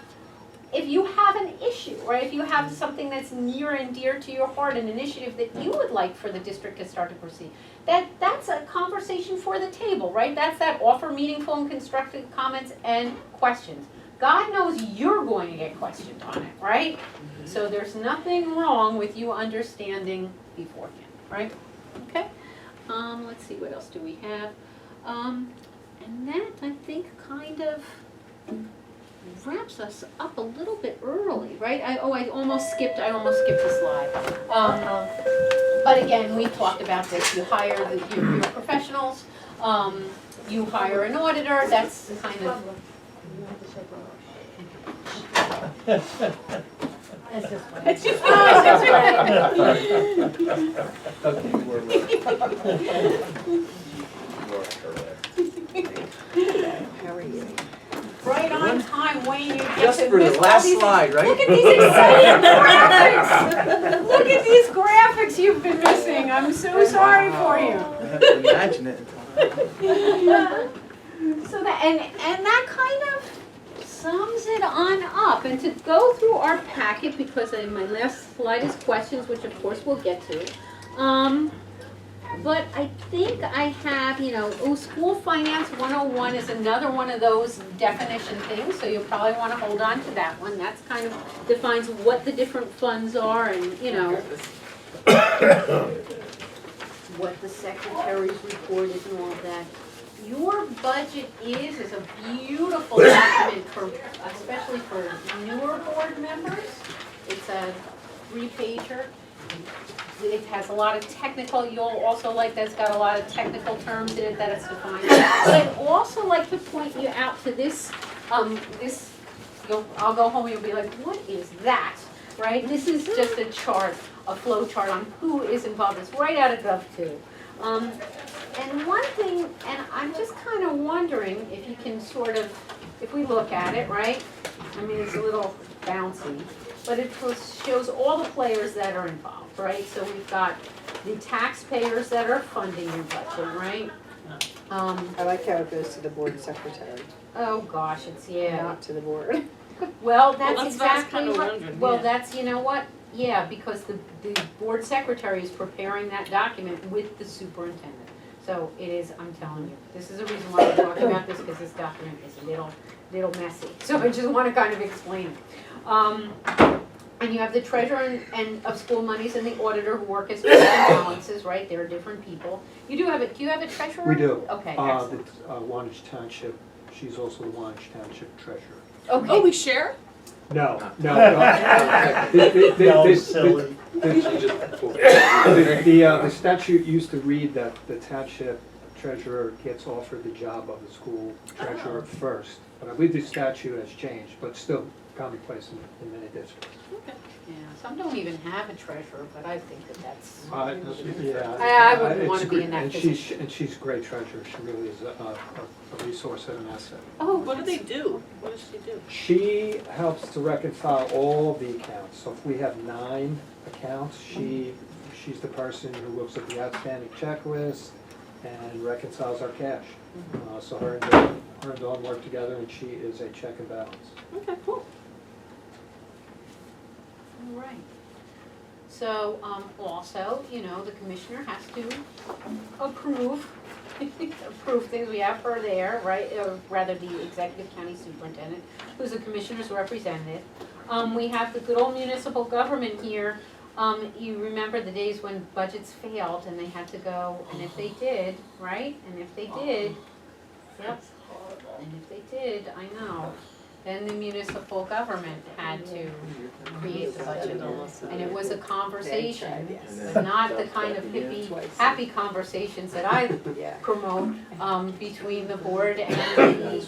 an issue, or if you have something that's near and dear to your heart, an initiative that you would like for the district to start to proceed, that's a conversation for the table, right? That's that offer meaningful and constructive comments and questions. God knows you're going to get questioned on it, right? So there's nothing wrong with you understanding beforehand, right? Okay? Let's see, what else do we have? And that, I think, kind of wraps us up a little bit early, right? I almost skipped the slide. But again, we talked about this. You hire your professionals, you hire an auditor, that's kind of. It's just fine. It's just fine. Okay, you are right. You are correct. How are you? Right on time, Wayne, you get Just to for the miss all last these. slide, right? Look at these exciting graphics! Look at these graphics you've been missing, I'm so sorry for you. I have to imagine it. So that, and that kind of sums it on up. And to go through our packet, because my last slide is questions, which of course we'll get to. But I think I have, school finance 101 is another one of those definition things, so you'll probably want to hold on to that one. That's kind of defines what the different funds are and, what the secretary's report is and all of that. Your budget is a beautiful document for, especially for newer board members. It's a 3-pager. It has a lot of technical, you'll also like that's got a lot of technical terms in it that it's defined. But I'd also like to point you out to this, I'll go home and you'll be like, what is that? Right? This is just a chart, a flow chart on who is involved. It's right out of Gov2. And one thing, and I'm just kind of wondering if you can sort of, if we look at it, right? I mean, it's a little bouncy, but it shows all the players that are involved, right? So we've got the taxpayers that are funding your budget, right? I like how it goes to the board secretary, Oh gosh, it's, yeah. not to the board. Well, that's that's what I was exactly kinda right. wondering, Well, yeah. that's, you know what? Yeah, because the board secretary is preparing that document with the superintendent. So it is, I'm telling you, this is the reason why we're talking about this, because this document is a little messy. So I just want to kind of explain it. And you have the treasurer and of school monies and the auditor who work as checks and balances, right? They're different people. You do have do you have a treasurer? We do. Okay, excellent. Wantage Township, she's also the Wantage Township treasurer. Okay. Oh, we share? No. No, silly. The statute used to read that the township treasurer gets offered the job of the school treasurer first. But I believe the statute has changed, but still commonplace in many districts. Yeah, some don't even have a treasurer, but I think that's. Yeah. I wouldn't It's want to be great, in that and position. And she's a great treasurer, she really is a resource and an asset. Oh, What do they do? What does she do? She helps to reconcile all of the accounts, so if we have 9 accounts, she's the person who looks at the outstanding checklist and reconciles our cash. So her and Dawn work together, and she is a check and balance. Okay, cool. All right. So, also, the commissioner has to approve things we have for there, right? Or rather, the executive county superintendent, who's the commissioner's representative. We have the good old municipal government here. You remember the days when budgets failed and they had to go, and if they did, right? And if they did, yep. And if they did, I know, then the municipal government had to create the budget. And it was a conversation, but not the kind of hippie, happy conversations that I Yeah. promote between the board and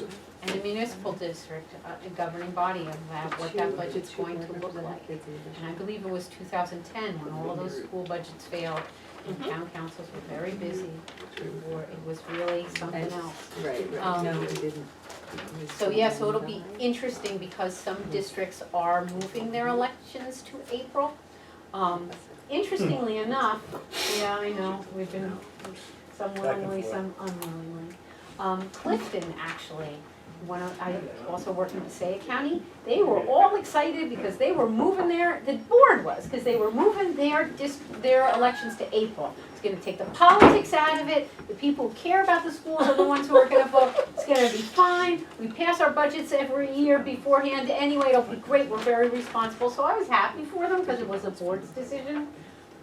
the municipal district, the governing body of that, what that budget's going to look like. And I believe it was 2010 when all of those school budgets failed and town councils were very busy. It was really something else. Right, Um, no, we didn't. So yeah, so it'll be interesting because some districts are moving their elections to April. Interestingly enough, yeah, I know, we've been, some willingly, some unwillingly. Clifton actually, I also work in Passaic County, they were all excited because they were moving the board was, because they were moving their elections to April. It's gonna take the politics out of it, the people who care about the schools are the ones who are gonna vote, it's gonna be fine, we pass our budgets every year beforehand anyway, it'll be great, we're very responsible, so I was happy for them because it was a board's decision,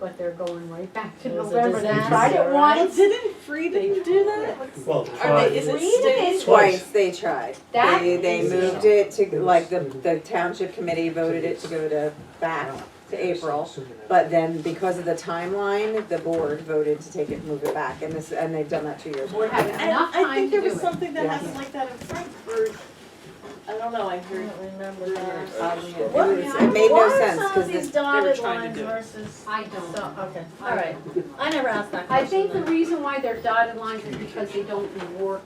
but they're going right back to It was a November, they disaster, tried it right? once. Didn't Freedom do that? Well, Is it Freedom state? is Twice they tried. That They is- moved it to, like, the township committee voted it to go to back to April. But then because of the timeline, the board voted to take it, move it back, and they've done that 2 years. We're having And enough I time think to there do was it. something that Yeah. happened like that in Frankfurt. I don't know, I I heard. don't remember that. It made no sense, What are some of because these the, dotted trying to lines do it. versus? I don't. So, okay, all right. I never asked that I question. think the then. reason why they're dotted lines is because they don't work,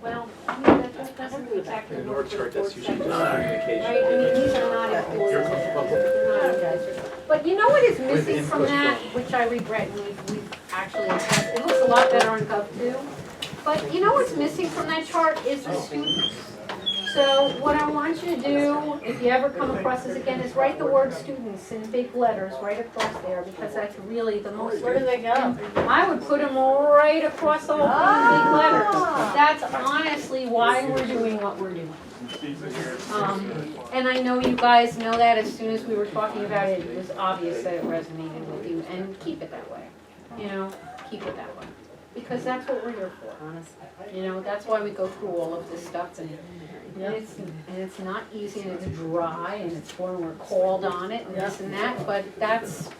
well, I mean, that doesn't protect and In an work org for the chart, board that's usually just secretary. communication. Right, I mean, these are not employees, they're not employees. But you know what is missing from that, which I regret, and we've actually, it looks a lot better on Gov2. But you know what's missing from that chart is the students. So what I want you to do, if you ever come across this again, is write the word students in big letters right across there, because that's really the most. Where do they go? I would put them right across the whole thing in big letters. That's honestly why we're doing what we're doing. And I know you guys know that as soon as we were talking about it, it was obvious that it resonated with you, and keep it that way. You know, keep it that way. Because that's what we're here for. You know, that's why we go through all of this stuff, and it's not easy, and it's dry, and it's when we're called on it, and this and that, but it's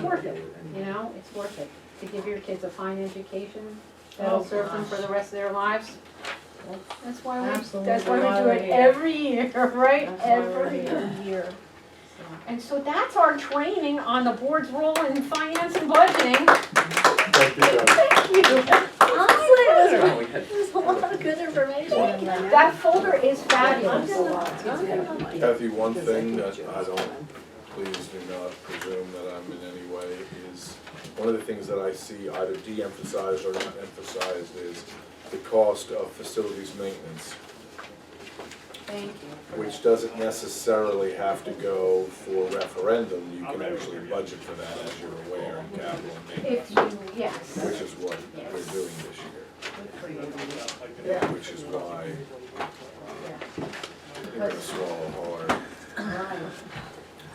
worth it, you know, it's worth it. To give your kids a fine education, that'll serve them for the rest of their lives. That's why we do it every year, right? Every year. And so that's our training on the board's role in finance and budgeting. Thank you, John. Thank you. Honestly, it was a lot of good information. That folder is fabulous. Kathy, one thing that I don't, please do not presume that I'm in any way, is one of the things that I see either de-emphasized or not emphasized is the cost of facilities maintenance, Thank you. which doesn't necessarily have to go for referendum. You can actually budget for that, as you're aware, in capital maintenance, If you, yes. which is what we're doing this year. Which is why you're gonna swallow hard.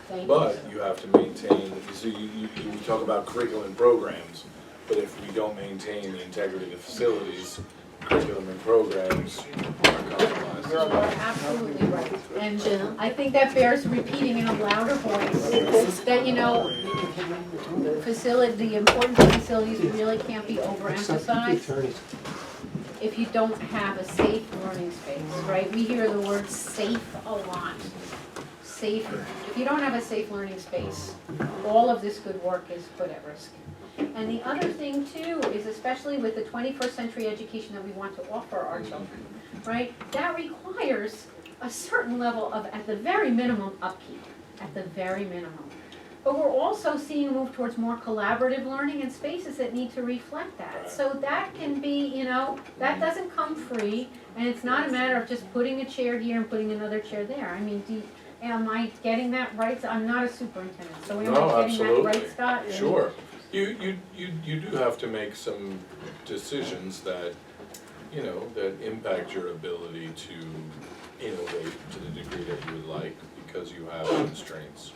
Thank you. But you have to maintain, you see, you talk about curriculum and programs, but if we don't maintain the integrity of the facilities, curriculum and programs are compromised as You're well. absolutely right. And I think that bears repeating in a louder voice, that, you know, the importance of facilities really can't be overemphasized if you don't have a safe learning space, right? We hear the word safe a lot. Safe, if you don't have a safe learning space, all of this good work is put at risk. And the other thing too is, especially with the 21st century education that we want to offer our children, right? That requires a certain level of, at the very minimum, upkeep, at the very minimum. But we're also seeing a move towards more collaborative learning and spaces that need to reflect that. So that can be, you know, that doesn't come free, and it's not a matter of just putting a chair here and putting another chair there. I mean, am I getting that right? I'm not a superintendent, so am I getting that right, Scott? Sure. You do have to make some decisions that, you know, that impact your ability to innovate to the degree that you would like, because you have constraints.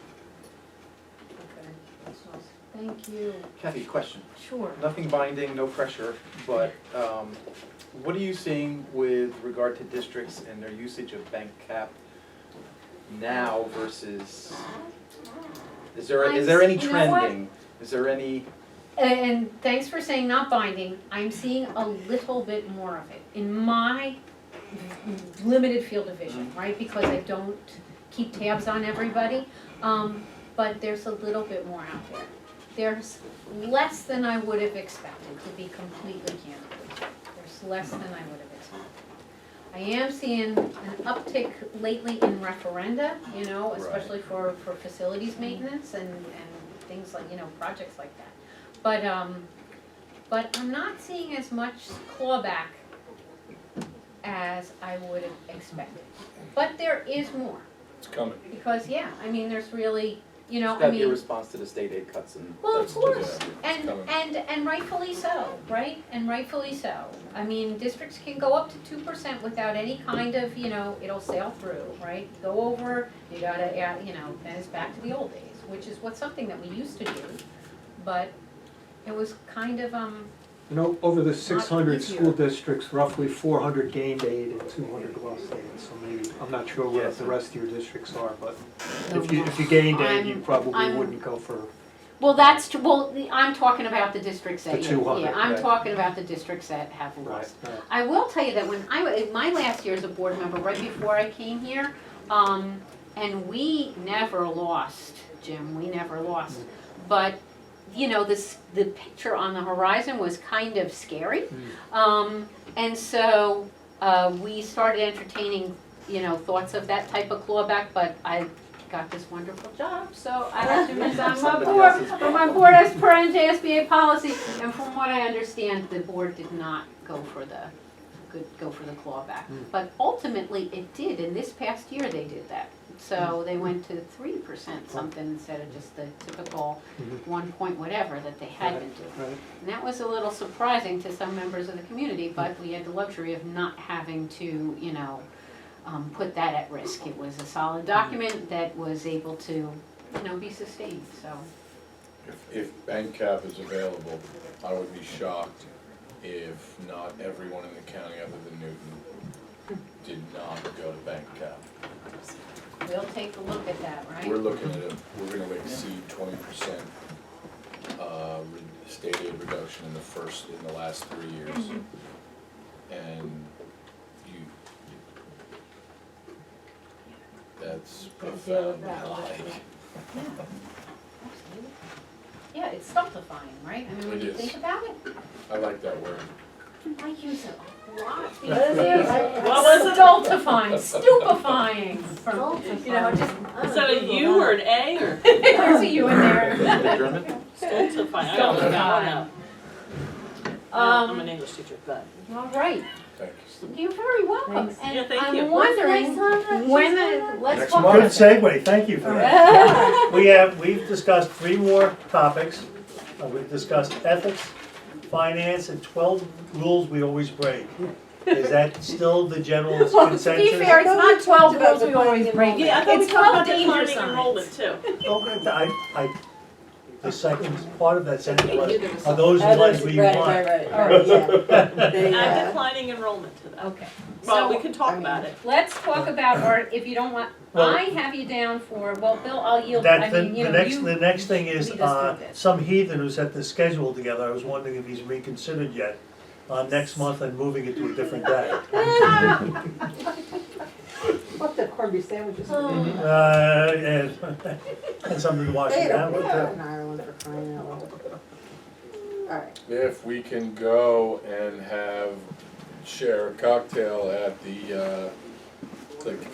Thank you. Kathy, question. Sure. Nothing binding, no pressure, but what are you seeing with regard to districts and their usage of bank cap now versus, is there any You know what? trending? Is there any? And thanks for saying not binding. I'm seeing a little bit more of it in my limited field of vision, right? Because I don't keep tabs on everybody. But there's a little bit more out there. There's less than I would have expected, to be completely candid. There's less than I would have expected. I am seeing an uptick lately in referenda, you know, especially for facilities maintenance and things like, you know, projects like that. But I'm not seeing as much clawback as I would have expected. But there is more. It's coming. Because, yeah, I mean, there's really, you know, It's I gotta be a mean, response to the state aid cuts and. well, of That's course, it's coming. and rightfully so, right? And rightfully so. I mean, districts can go up to 2% without any kind of, you know, it'll sail through, right? Go over, you gotta, you know, then it's back to the old days, which is something that we used to do, but it was kind of, You know, over the 600 easier. school districts, roughly 400 gained aid and 200 lost aid. So maybe, I'm not sure what Yes. the rest of your districts are, but No, if you gained aid, you I'm- probably I'm- wouldn't go for, well, that's, well, I'm talking about the districts that, The 200, yeah, I'm right. talking about the districts that have right, lost. right. I will tell you that when my last year as a board member, right before I came here, and we never lost, Jim, we never lost. But, you know, the picture on the horizon was kind of scary. And so, we started entertaining, thoughts of that type of clawback, but I got this wonderful job, so I have to miss I'm on board as per NJSBA policy, and from what I understand, the board did not go for the clawback. But ultimately, it did, and this past year they did that. So they went to 3% something instead of just the typical 1 point whatever that they had been doing. Right. And that was a little surprising to some members of the community, but we had the luxury of not having to, put that at risk. It was a solid document that was able to, be sustained, so. If bank cap is available, I would be shocked if not everyone in the county other than Newton did not go to bank cap. We'll take a look at that, right? We're looking at we're gonna exceed 20% state aid reduction in the last 3 years. And that's profound high. Yeah, it's stultifying, right? I mean, when It you is. think about it, I like that word. I use it a lot. What was it? Stultifying, stupefying, from, just, Is that a U or an A or? there's a U in there. German? Stultifying, I don't know that one out. I'm an English teacher, but. All right, Thank you're very welcome, Thanks. and Yeah, thank you. I'm wondering, when let's Next talk month. Good about. segue, thank you for that. We've discussed 3 more topics. We've discussed ethics, finance, and 12 rules we always break. Is that still the general Well, consensus? to be fair, it's not 12 rules we always break. Yeah, I thought we It's talked about 12 danger declining signs. enrollment too. The second part of that sentence was, are those the ones we want? Right, All yeah. They, Add declining enrollment to that. Okay, Well, we so can talk about it. let's talk about, or if you don't want, Well- I have you down for, well, Bill, I'll yield, That, I mean, the next thing is, lead us through this. some heathen who set the schedule together, I was wondering if he's reconsidered yet, next month and moving it to a different day. What the corned beef sandwiches? And something to wash They it down don't with put that too. in Ireland for crying out loud. Alright. If we can go and share a cocktail at the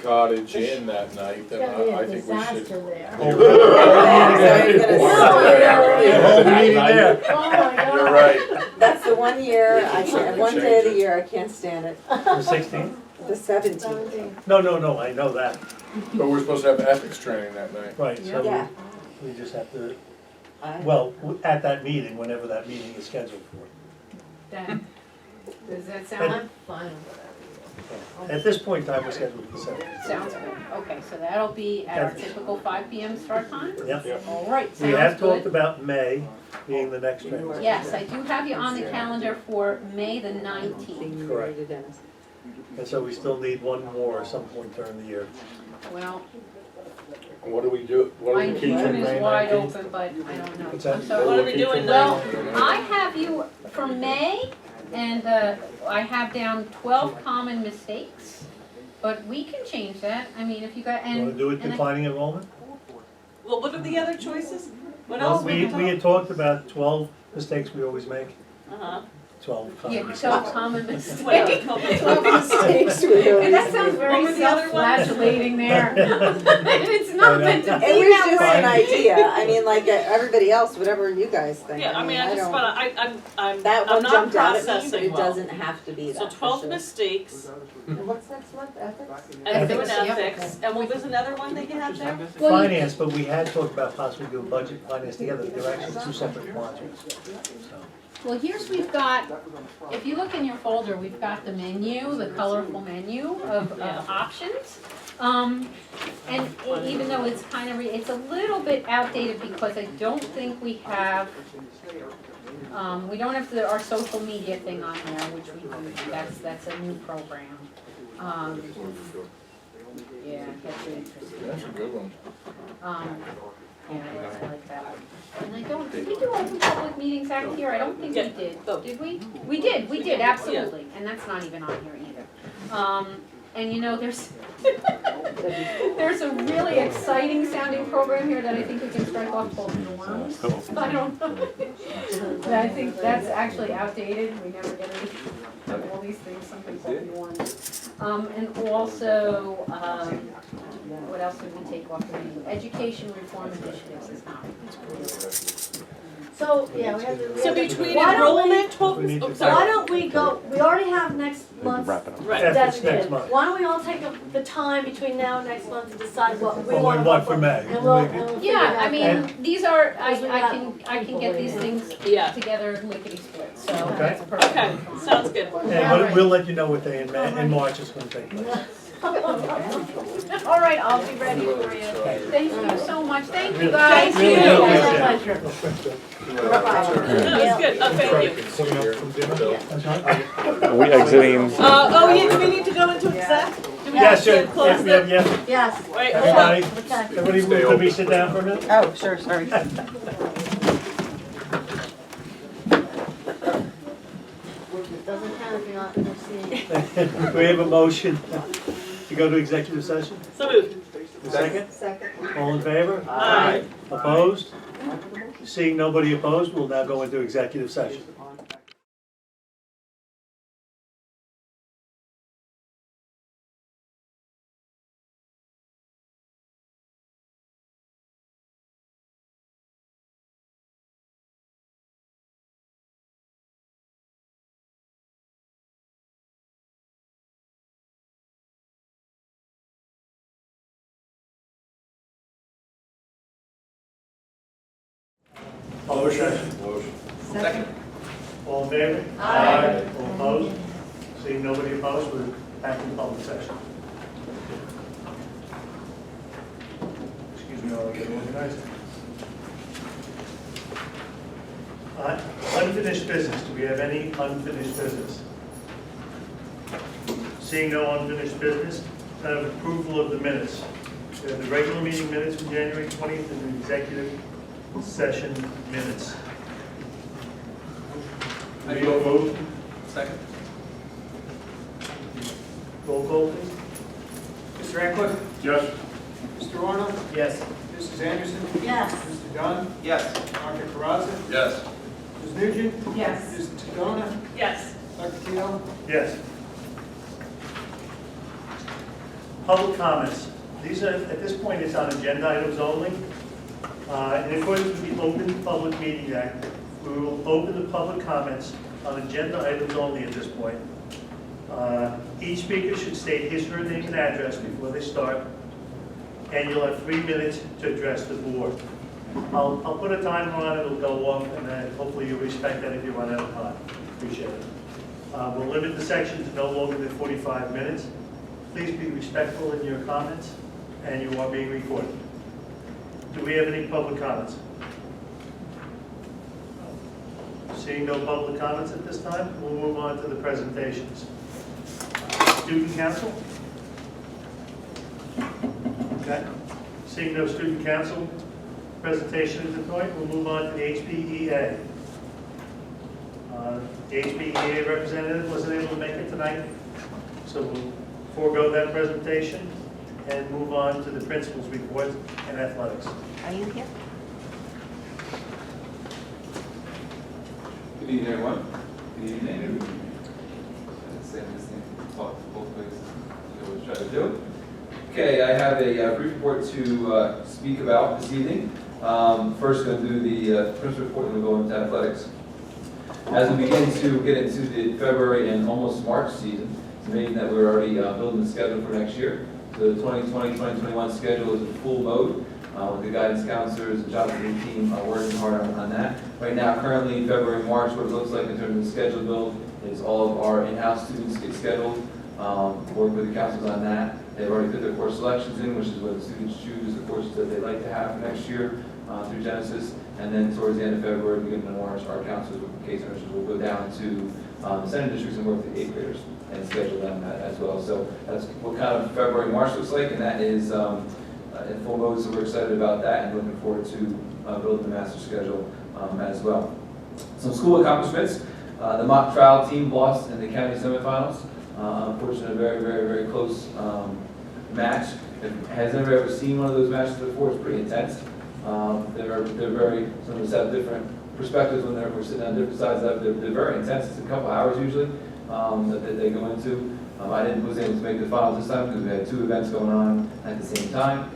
Cottage Inn that night, then I think we should. there. Oh, You're right. That's the one year, one day of the year, I can't stand it. The 16th? The 17th. No, I know that, But we're supposed to have ethics training that night. right, so Yeah. we just have to, I- well, at that meeting, whenever that meeting is scheduled for. Does that sound like fun? At this point in time, we're scheduled for the 17th. Sounds good, okay, so that'll be at our typical 5 PM start time? Yep. All right, We have sounds talked good. about May being the next training. Yes, I do have you on the calendar for May the 19th. Correct. And so we still need one more at some point during the year. Well, What do we do? What my do we keep June from is May wide 19th? open, but I don't know. What's that? I'm sorry. What are we doing Well, now? I have you for May, and I have down 12 common mistakes, but we can change that. I mean, if you got, Want to and, do it and I- declining enrollment? Well, what are the other choices? What Well, else we we had talked about 12 mistakes we always make, Uh-huh. 12 yeah, common 12 mistakes. common What mistakes. else? 12 mistakes we And always that sounds make. What very were the other ones? self-flagellating there. It's not meant to be It was that just way. an idea, I mean, like everybody else, whatever you guys think. Yeah, I mean, I just don't- wanna, I'm That one not jumped out at me, but processing it well. doesn't have to be that. So for 12 sure. mistakes, What's next month, ethics? and doing Ethics, yep. ethics, and what was another one that you had there? Well, you- Finance, but we had talked about possibly doing budget and finance together, they're actually 2 separate modules. So, Well, we've got, if you look in your folder, we've got the menu, the colorful menu of options. And even though it's kind of, it's a little bit outdated because I don't think we have, we don't have our social media thing on there, which we do, that's a new program. Yeah, that's interesting. That's a good one. Yeah, I like that one. And I don't, did we do open public meetings act here? I don't think we did. Did we? We did, absolutely, and that's not even on here either. And you know, there's a really exciting sounding program here that I think we can strike off called norms. I don't know. I think that's actually outdated, we never get any, all these things, something called norms. And also, what else did we take off the menu? Education reform initiatives is not. So, yeah, we have to. So between Why don't we- enrollment, We need to- oh, Why sorry. don't we go, we already have next month's Right. That's next designated. month. Why don't we all take the time between now and next month to decide what we What we want to want work for with? May. And we'll figure Yeah, it I out mean, then. these are, Because we I got can get these things Yeah. together lickety split, so Okay. that's perfect. Okay, sounds good. And we'll let you know what day in March it's gonna take place. All right, I'll be ready for you. Thank you so much. Thank you Really- guys. really you. do It's a appreciate it. pleasure. That's good, oh, thank you. Are we exiting? Oh, yeah, do we need to go into exec? Do we Yeah, have sure, to close yeah, the? yeah. Yes. Wait, hold on. Everybody, Okay. everybody, could we sit down for a minute? Oh, sure, sorry. Doesn't count if you're not proceeding. We have a motion to go to executive session? So moved. Second? Second. All in favor? Aye. Opposed? Seeing nobody opposed, we'll now go into executive session. Motion. Second. All in favor? Aye. All opposed? Seeing nobody opposed, we're back in public session. Excuse me while I get organized. Unfinished business. Do we have any unfinished business? Seeing no unfinished business, I have approval of the minutes. We have the regular meeting minutes from January 20th and the executive session minutes. Do we all vote? Second. Roll call, please. Mr. Ankliff? Yes. Mr. Arnold? Yes. Mrs. Anderson? Yes. Mr. Dunn? Yes. Dr. Karatza? Yes. Ms. Nugent? Yes. Ms. Tadona? Yes. Dr. Tito? Yes. Public comments. These are, at this point, it's on agenda items only. In accordance with the Open Public Meeting Act, we will open the public comments on agenda items only at this point. Each speaker should state his or her name and address before they start, and you'll have 3 minutes to address the board. I'll put a timer on it, it'll go off, and then hopefully you'll respect that if you run out of time. Appreciate it. We'll limit the section to no longer than 45 minutes. Please be respectful in your comments, and you are being recorded. Do we have any public comments? Seeing no public comments at this time, we'll move on to the presentations. Student council? Okay. Seeing no student council presentation at this point, we'll move on to the HPEA. The HPEA representative wasn't able to make it tonight, so we'll forego that presentation and move on to the principal's report and athletics. Are you here? Good evening, everyone. Good evening. Say this thing, talk both ways, as we always try to do. Okay, I have a brief report to speak about this evening. First, going to do the principal report, and we'll go into athletics. As we begin to get into the February and almost March season, it's amazing that we're already building the schedule for next year. So the 2020-2021 schedule is in full mode. With the guidance counselors and Jonathan and the team are working hard on that. Right now, currently in February, March, what it looks like in terms of the schedule build is all of our in-house students get scheduled, work with the counselors on that. They've already put their course selections in, which is where the students choose the courses that they'd like to have for next year through Genesis. And then towards the end of February, beginning of March, our counselors with case nurses will go down to the center districts and work with the 8th graders and schedule them as well. So that's what kind of February, March looks like, and that is in full mode, so we're excited about that and looking forward to building the master schedule as well. Some school accomplishments. The mock trial team lost in the county semifinals. Unfortunately, a very, very, very close match. Has never ever seen one of those matches before. It's pretty intense. They're very, some of us have different perspectives when we're sitting on different sides of it. They're very intense. It's a couple hours usually that they go into. Was able to make the finals this time because we had 2 events going on at the same time.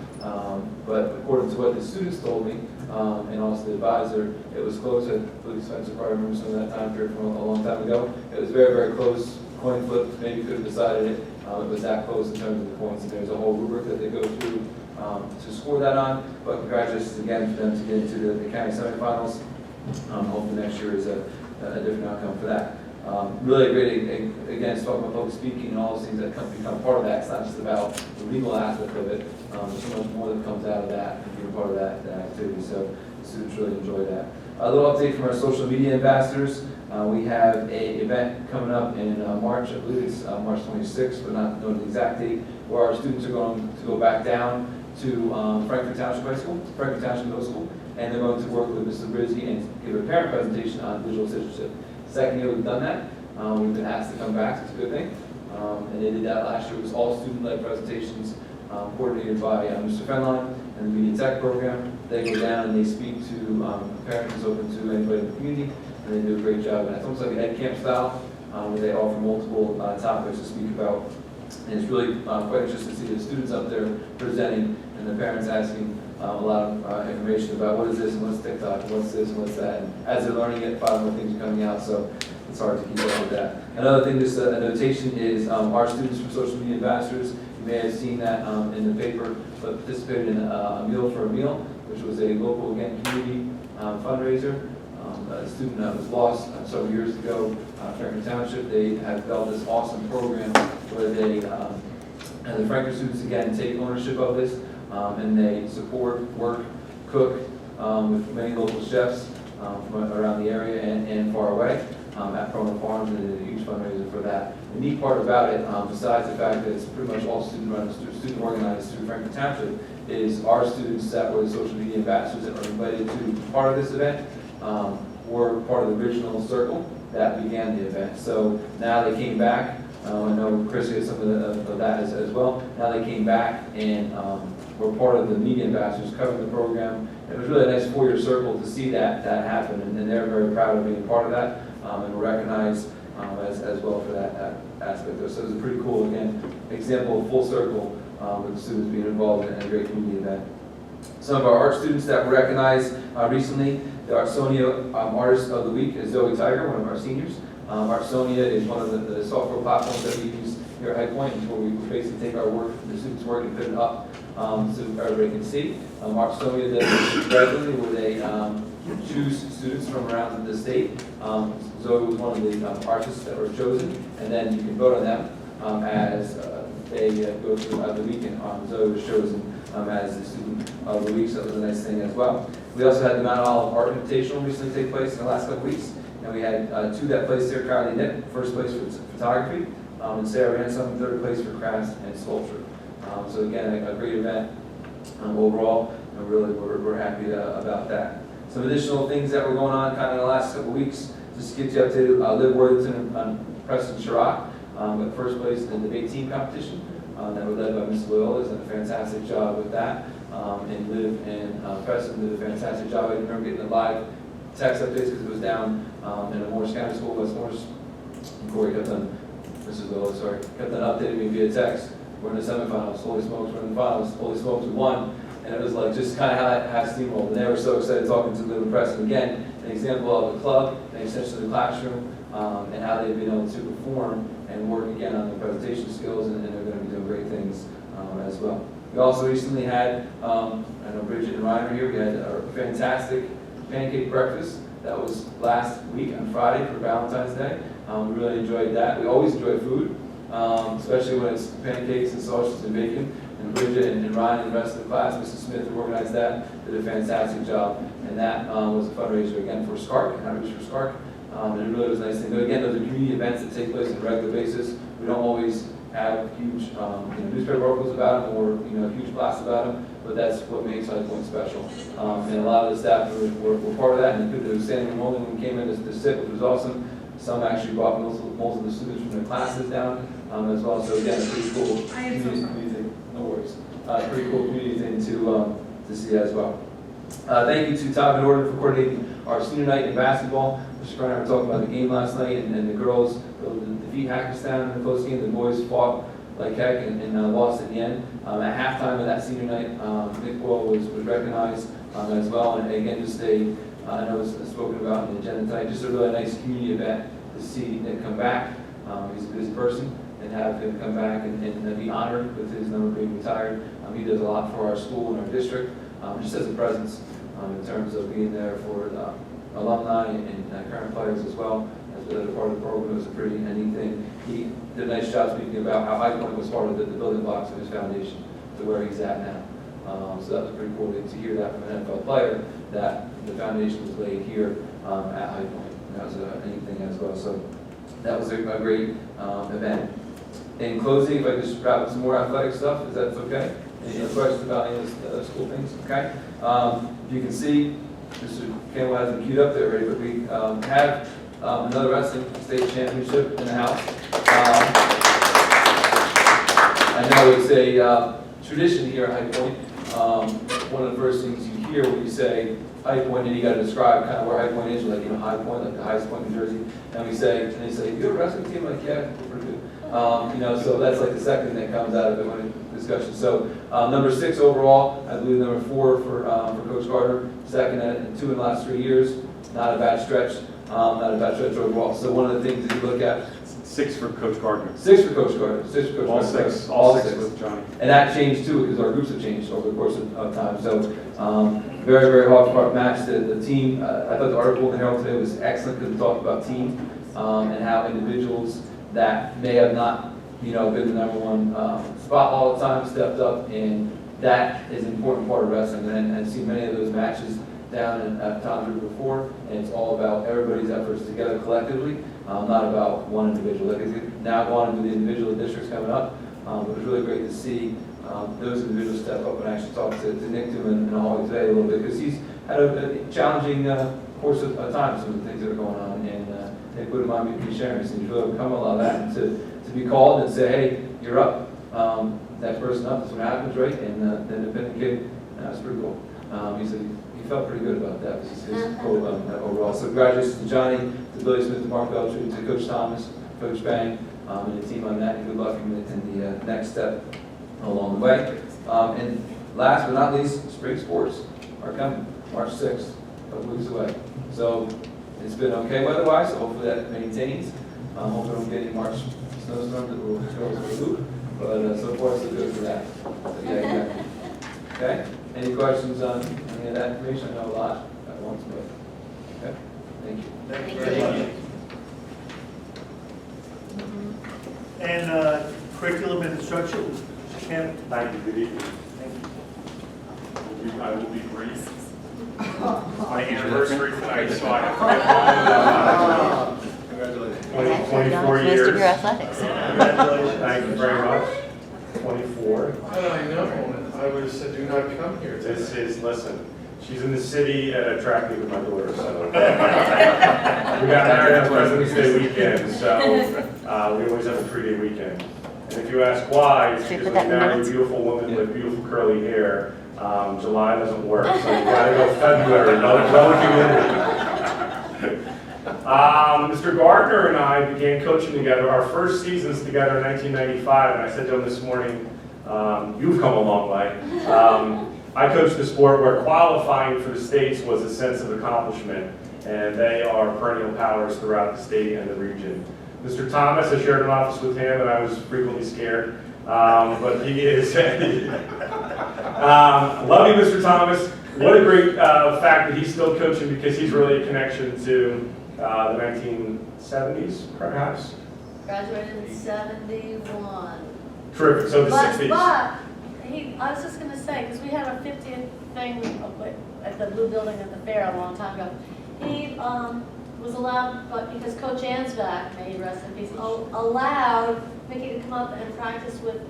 But according to what the students told me, and also the advisor, it was close. I believe Spencer probably remembers some of that time period from a long time ago. It was very, very close. Coin flip, maybe could have decided it. It was that close in terms of the points. And there's a whole rubric that they go through to score that on. But congratulations again for them to get into the county semifinals. Hopefully next year is a different outcome for that. Really great, again, talking about public speaking and all those things that become part of that. It's not just about the legal aspect of it. There's so much more that comes out of that and being part of that activity. So the students really enjoy that. A little update from our social media ambassadors. We have an event coming up in March, I believe it's March 26th, but not knowing the exact date, where our students are going to go back down to Frankfurt Township High School, Frankfurt Township Middle School, and they're going to work with Mr. Brizzi and give a parent presentation on digital citizenship. Second year we've done that. We've been asked to come back, so it's a good thing. And they did that last year. It was all student-led presentations coordinated by Mr. Fenline and the Media Tech program. They go down and they speak to parents, it's open to anybody in the community, and they do a great job. And it's almost like an ed camp style, where they offer multiple topics to speak about. And it's really quite interesting to see the students up there presenting and the parents asking a lot of information about what is this and what's TikTok and what's this and what's that. And as they're learning it, 5 more things are coming out, so it's hard to keep up with that. Another thing, just a notation, is our students from Social Media Ambassadors, you may have seen that in the paper, but participated in a Meal for a Meal, which was a local, again, community fundraiser. A student that was lost several years ago, Franklin Township, they have developed this awesome program where they, and the Franklin students, again, take ownership of this, and they support, work, cook with many local chefs from around the area and far away at Promo Farms, and they did a huge fundraiser for that. The neat part about it, besides the fact that it's pretty much all student-run, student organized through Franklin Township, is our students that were the social media ambassadors that were invited to be part of this event were part of the original circle that began the event. So now they came back. I know Chris had some of that as well. Now they came back and were part of the media ambassadors covering the program. It was really a nice 4-year circle to see that happen, and they're very proud of being part of that and were recognized as well for that aspect. So it was a pretty cool, again, example of full circle with the students being involved in a great community event. Some of our art students that were recognized recently, the Artsonia Artist of the Week is Zoe Tiger, one of our seniors. Artsonia is one of the software platforms that we use here at High Point, where we basically take our work, the students' work, and put it up so everybody can see. Artsonia does this regularly where they choose students from around the state. Zoe was one of the artists that were chosen, and then you can vote on them as they go throughout the weekend. Zoe was chosen as the student of the week, so that was a nice thing as well. We also had the Mount Olive Art Invitational recently take place in the last couple weeks, and we had 2 that placed there. Kylie Nitt, first place for photography, and Sarah Ransom, 3rd place for crafts and sculpture. So again, a great event overall, and really we're happy about that. Some additional things that were going on kind of in the last couple weeks, just to get you updated. Liv Worthington and Preston Chirac got first place in the debate team competition that were led by Ms. Loyola. Did a fantastic job with that. And Liv and Preston did a fantastic job. I remember getting the live text updates because it was down in a Morris County school, West Morris. And Corey kept on, Mrs. Loyola, sorry, kept on updating me via text. We're in the semifinals. Holy smokes, we're in the finals. Holy smokes, we won. And it was like just kind of how that half steamrolled. And they were so excited talking to Liv and Preston. Again, an example of a club, an extension of the classroom, and how they've been able to perform and work again on their presentation skills, and they're going to be doing great things as well. We also recently had, I know Bridget and Ryan are here, we had a fantastic pancake breakfast that was last week on Friday for Valentine's Day. We really enjoyed that. We always enjoy food, especially when it's pancakes and sausages and bacon. And Bridget and Ryan and the rest of the class, Mrs. Smith, who organized that, did a fantastic job. And that was a fundraiser again for SCARC, and outreach for SCARC. And it really was a nice thing. But again, those are community events that take place on a regular basis. We don't always have huge newspaper articles about them or huge blasts about them, but that's what makes High Point special. And a lot of the staff were part of that, and they was standing room only when we came in to sit, which was awesome. Some actually brought most of the students from their classes down as well. So again, a pretty cool community thing. No worries. Pretty cool community thing to see as well. Thank you to Todd and Order for coordinating our senior night in basketball. Mr. Kreiner were talking about the game last night, and the girls defeat Hackettstown in the close game. The boys fought like heck and lost in the end. At halftime of that senior night, Nick Boyle was recognized as well. And again, just I know it's spoken about in the agenda tonight, just a really nice community event to see Nick come back. He's a busy person, and have him come back and be honored with his number being retired. He does a lot for our school and our district, just as a presence in terms of being there for alumni and current players as well. As a part of the program, it was a pretty neat thing. He did a nice job speaking about how High Point was part of the building blocks of his foundation to where he's at now. So that was pretty cool to hear that from an NFL player, that the foundation was laid here at High Point. And that was a neat thing as well. So that was a great event. In closing, if I could just wrap up some more athletic stuff, if that's okay? Any other questions about any of the school things? Okay. You can see, Mr. Campbell has them queued up there already, but we have another wrestling state championship in the house. I know it's a tradition here at High Point. One of the first things you hear when you say High Point, and you got to describe kind of where High Point is, like, High Point, like the highest point in New Jersey. And they say, you have a wrestling team? Like, yeah, we're pretty good. So that's like the second thing that comes out of it when in discussion. So number 6 overall, I believe number 4 for Coach Gardner, second and 2 in the last 3 years. Not a bad stretch. Not a bad stretch overall. So one of the things that you look at. 6 for Coach Gardner. 6 for Coach Gardner. 6 for Coach All Gardner. 6. All 6 with Johnny. And that changed too, because our groups have changed over the course of time. So very, very hard match. The team, I thought the article in the Herald today was excellent because it talked about team and how individuals that may have not, been the number one spot all the time stepped up, and that is an important part of wrestling. And I've seen many of those matches down at Tom's River before, and it's all about everybody's efforts together collectively, not about one individual. Like it's now going into the individual districts coming up, but it was really great to see those individuals step up and actually talk to Nick and Holly today a little bit, because he's had a challenging course of time, some of the things that are going on, and Nick wouldn't mind me sharing. So he's really overcome a lot of that, and to be called and say, hey, you're up, next person up, that's what happens, right? And the independent kid, that's pretty cool. He said he felt pretty good about that. This is his goal overall. So congratulations to Johnny, to Billy Smith, to Mark Belcher, to Coach Thomas, Coach Bang, and the team on that. And good luck in the next step along the way. And last but not least, spring sports are coming, March 6th, a couple weeks away. So it's been okay weather-wise, so hopefully that maintains. Hopefully we don't get any March snowstorms that will throw us a loop. But so far so good for that. So yeah. Okay? Any questions on any of that information? I know a lot at once, but okay. Thank you. Thank you very much. And curriculum and instruction, Mr. Campbell. Thank you. Good evening. Thank you. I will be brief. It's my anniversary tonight, so I have to Congratulations. 24 years. Your athletics. Congratulations. Thank you very much. 24. I know. I would have said, do not come here. This is, listen, she's in the city at a track meet with my daughter, so. We got married on President's Day weekend, so we always have a 3-day weekend. And if you ask why, it's because we married a beautiful woman with beautiful curly hair. July doesn't work, so you gotta go February, Mr. Gardner and I began coaching together, our first seasons together in 1995, and I said to him this morning, you've come a long way. I coached a sport where qualifying for the states was a sense of accomplishment, and they are perennial powers throughout the state and the region. Mr. Thomas, I shared an office with him, and I was frequently scared, but he is. Love you, Mr. Thomas. What a great fact that he's still coaching, because he's really a connection to the 1970s, perhaps. Graduated in 71. Terrific. So the 60s. But I was just going to say, because we had our 50th thing at the Blue Building at the fair a long time ago. He was allowed, but because Coach Ansbach, may he rest in peace, allowed Mickey to come up and practice with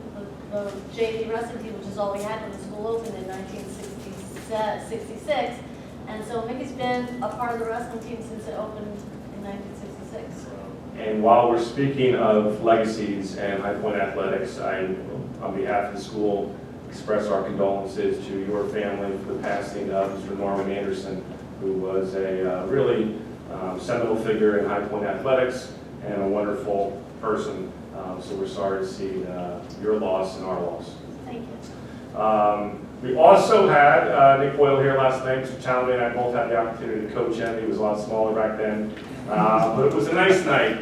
the JV wrestling team, which is all we had when the school opened in 1966. And so Mickey's been a part of the wrestling team since it opened in 1966. And while we're speaking of legacies and High Point athletics, I, on behalf of the school, express our condolences to your family for the passing of Mr. Norman Anderson, who was a really seminal figure in High Point athletics and a wonderful person. So we're sorry to see your loss and our loss. Thank you. We also had Nick Boyle here last night. Mr. Talman and I both had the opportunity to coach him. He was a lot smaller back then. But it was a nice night.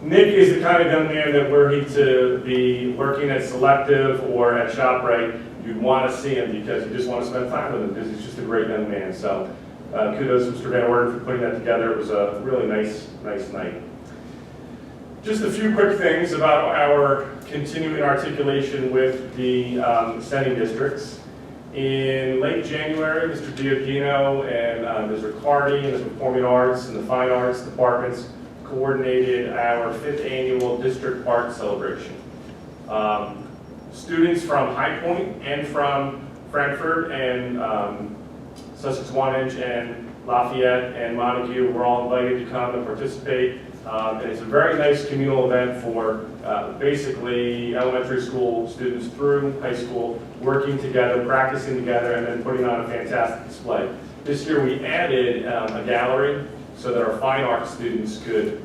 Nick is the kind of young man that were he to be working at Selective or at ShopRite, you'd want to see him because you just want to spend time with him because he's just a great young man. So kudos to Mr. Van Orden for putting that together. It was a really nice night. Just a few quick things about our continuing articulation with the sending districts. In late January, Mr. Giordino and Ms. Riccardi in the Performing Arts and the Fine Arts departments coordinated our 5th annual district art celebration. Students from High Point and from Frankfurt and Sussex Wantage and Lafayette and Montague were all invited to come and participate. And it's a very nice communal event for basically elementary school students through high school working together, practicing together, and then putting on a fantastic display. This year we added a gallery so that our fine arts students could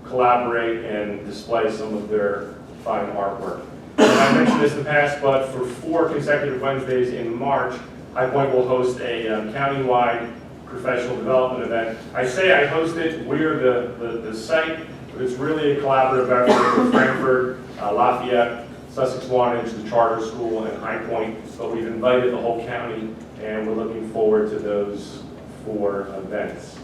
collaborate and display some of their fine artwork. And I mentioned this in the past, but for 4 consecutive Wednesdays in March, High Point will host a county-wide professional development event. I say I host it, we're the site, but it's really a collaborative effort with Frankfurt, Lafayette, Sussex Wantage, the charter school, and High Point, but we've invited the whole county, and we're looking forward to those 4 events.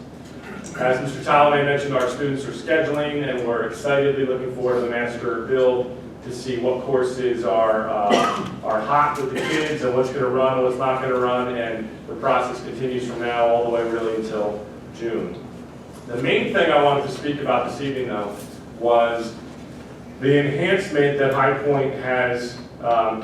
As Mr. Talame mentioned, our students are scheduling, and we're excitedly looking forward to the master build to see what courses are hot with the kids and what's going to run and what's not going to run, and the process continues from now all the way really until June. The main thing I wanted to speak about this evening, though, was the enhancement that High Point has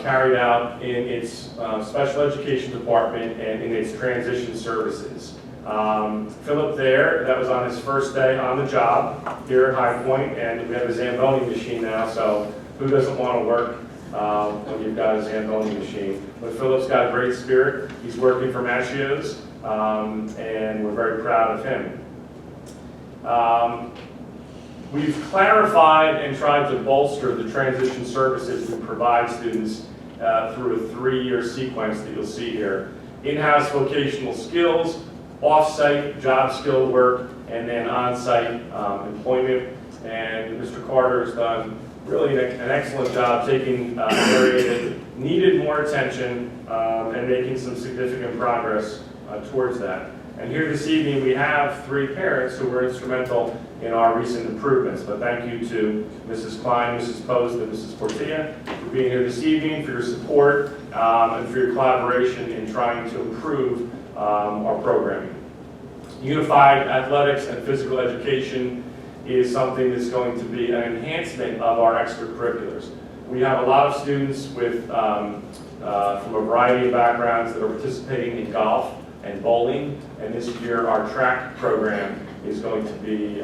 carried out in its special education department and in its transition services. Philip there, that was on his first day on the job here at High Point, and we have a Zamboni machine now, so who doesn't want to work when you've got a Zamboni machine? But Philip's got a great spirit. He's working for Maschio's, and we're very proud of him. We've clarified and tried to bolster the transition services we provide students through a 3-year sequence that you'll see here. In-house vocational skills, off-site job skill work, and then on-site employment. And Mr. Carter has done really an excellent job taking an area that needed more attention and making some significant progress towards that. And here this evening we have 3 parents who were instrumental in our recent improvements. But thank you to Mrs. Klein, Mrs. Post, and Mrs. Portilla for being here this evening, for your support, and for your collaboration in trying to improve our programming. Unified athletics and physical education is something that's going to be an enhancement of our extracurriculars. We have a lot of students with, from a variety of backgrounds that are participating in golf and bowling, and this year our track program is going to be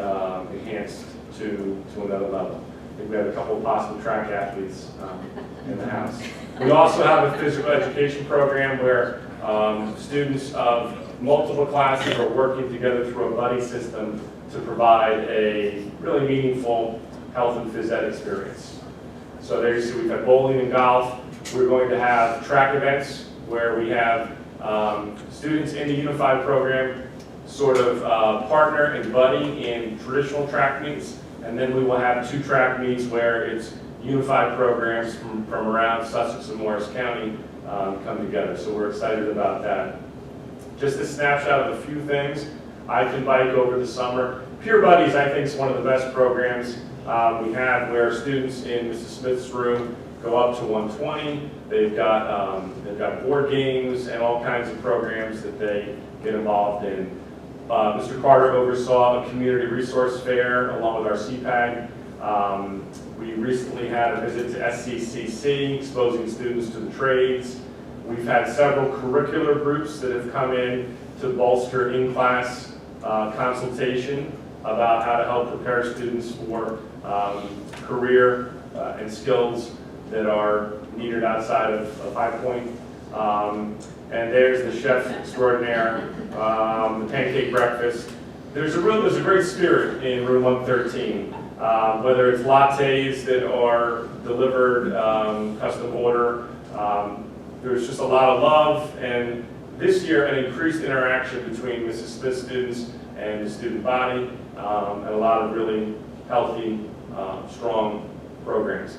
enhanced to another level. I think we have a couple of possible track athletes in the house. We also have a physical education program where students of multiple classes are working together through a buddy system to provide a really meaningful health and phys ed experience. So there you see we've got bowling and golf. We're going to have track events where we have students in the unified program sort of partner and buddy in traditional track meets, and then we will have 2 track meets where it's unified programs from around Sussex and Morris County come together. So we're excited about that. Just a snapshot of a few things. I Can Bike over the summer. Peer Buddies, I think, is one of the best programs we have, where students in Mrs. Smith's room go up to 120. They've got board games and all kinds of programs that they get involved in. Mr. Carter oversaw a community resource fair along with our CPAG. We recently had a visit to SCCC, exposing students to the trades. We've had several curricular groups that have come in to bolster in-class consultation about how to help prepare students for career and skills that are needed outside of High Point. And there's the chef extraordinaire, the pancake breakfast. There's a great spirit in room 113. Whether it's lattes that are delivered custom order, there's just a lot of love, and this year an increased interaction between Mrs. Spistons and the student body, and a lot of really healthy, strong programs.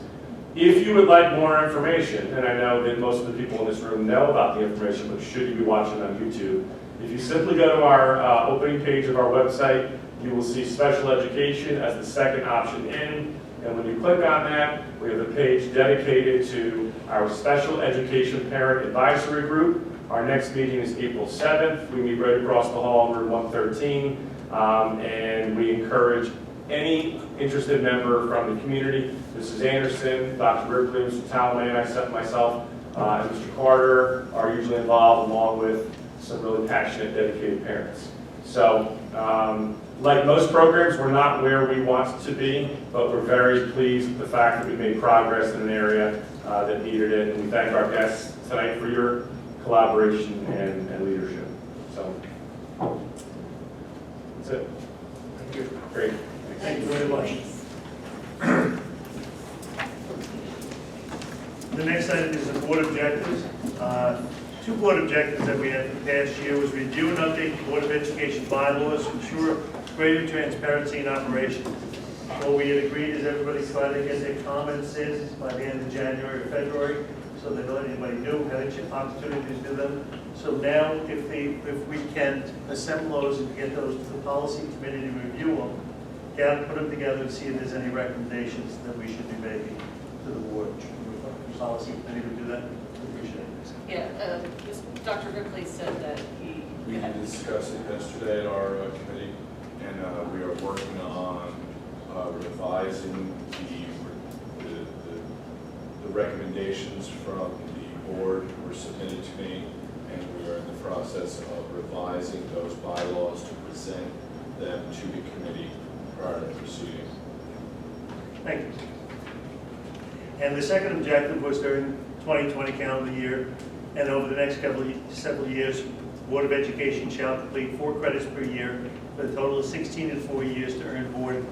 If you would like more information, and I know that most of the people in this room know about the information, but should you be watching on YouTube, if you simply go to our opening page of our website, you will see special education as the second option in, and when you click on that, we have a page dedicated to our special education parent advisory group. Our next meeting is April 7th. We meet right across the hall in room 113, and we encourage any interested member from the community. Mrs. Anderson, Dr. Ripley, Mr. Talman, myself, and Mr. Carter are usually involved, along with some really passionate, dedicated parents. So, like most programs, we're not where we want to be, but we're very pleased with the fact that we made progress in an area that needed it, and we thank our guests tonight for your collaboration and leadership. So, that's it. Thank you. Great. Thank you very much. The next item is the board objectives. Two board objectives that we had for the past year was review and update the Board of Education bylaws to ensure greater transparency in operation. What we had agreed is everybody try to get their comments in by the end of January or February, so that anybody new had an opportunity to do them. So now, if we can assemble those and get those to the policy committee to review them, put them together and see if there's any recommendations that we should be making to the board. The policy committee would do that. Appreciate it. Yeah, Dr. Ripley said that We discussed it yesterday at our committee, and we are working on revising the recommendations from the board were submitted to me, and we are in the process of revising those bylaws to present them to the committee prior to proceeding. Thank you. And the second objective was during 2020 calendar year, and over the next several years, Board of Education shall complete 4 credits per year for a total of 16 in 4 years to earn board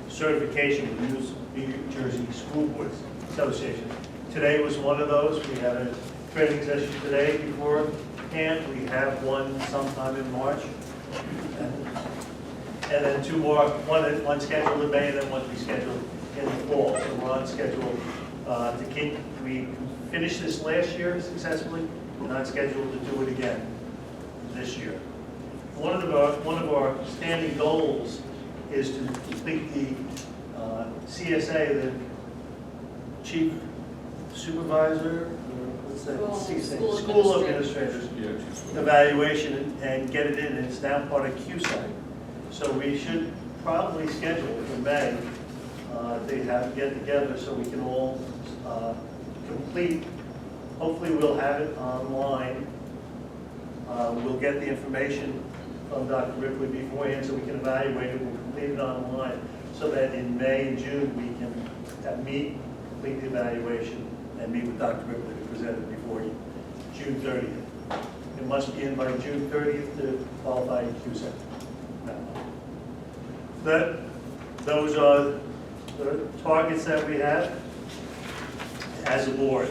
certification with the New Jersey School Boards Association. Today was one of those. We had a training session today beforehand. We have one sometime in March. And then 2 more, one scheduled in May and then one to be scheduled in the fall. So we're on schedule to keep, we finished this last year successfully. We're not scheduled to do it again this year. One of our standing goals is to complete the CSA, the Chief Supervisor, what's that? CSA? School Administrators evaluation and get it in. It's now part of QSAC. So we should probably schedule for May to get together so we can all complete. Hopefully we'll have it online. We'll get the information from Dr. Ripley beforehand so we can evaluate it. We'll complete it online so that in May and June we can meet, complete the evaluation, and meet with Dr. Ripley to present it before June 30th. It must be in by June 30th to qualify in QSEC. Those are the targets that we have as a board.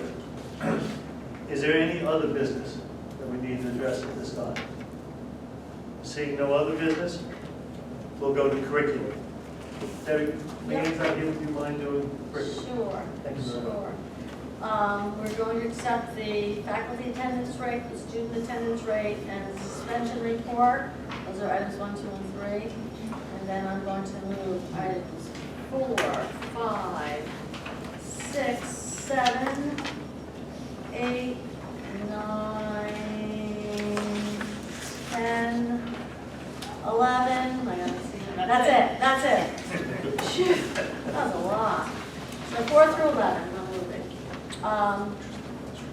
Is there any other business that we need to address at this time? Seeing no other business, we'll go to curriculum. Debbie, meetings out here, would you mind doing curriculum? Sure. Thank you very much. Sure. We're going to accept the faculty attendance rate, the student attendance rate, and the suspension report. Those are items 1, 2, and 3. And then I'm going to move items 4, 5, 6, 7, 8, 9, 10, 11. I gotta see. That's it. Phew, that was a lot. So 4 through 11, I'm moving.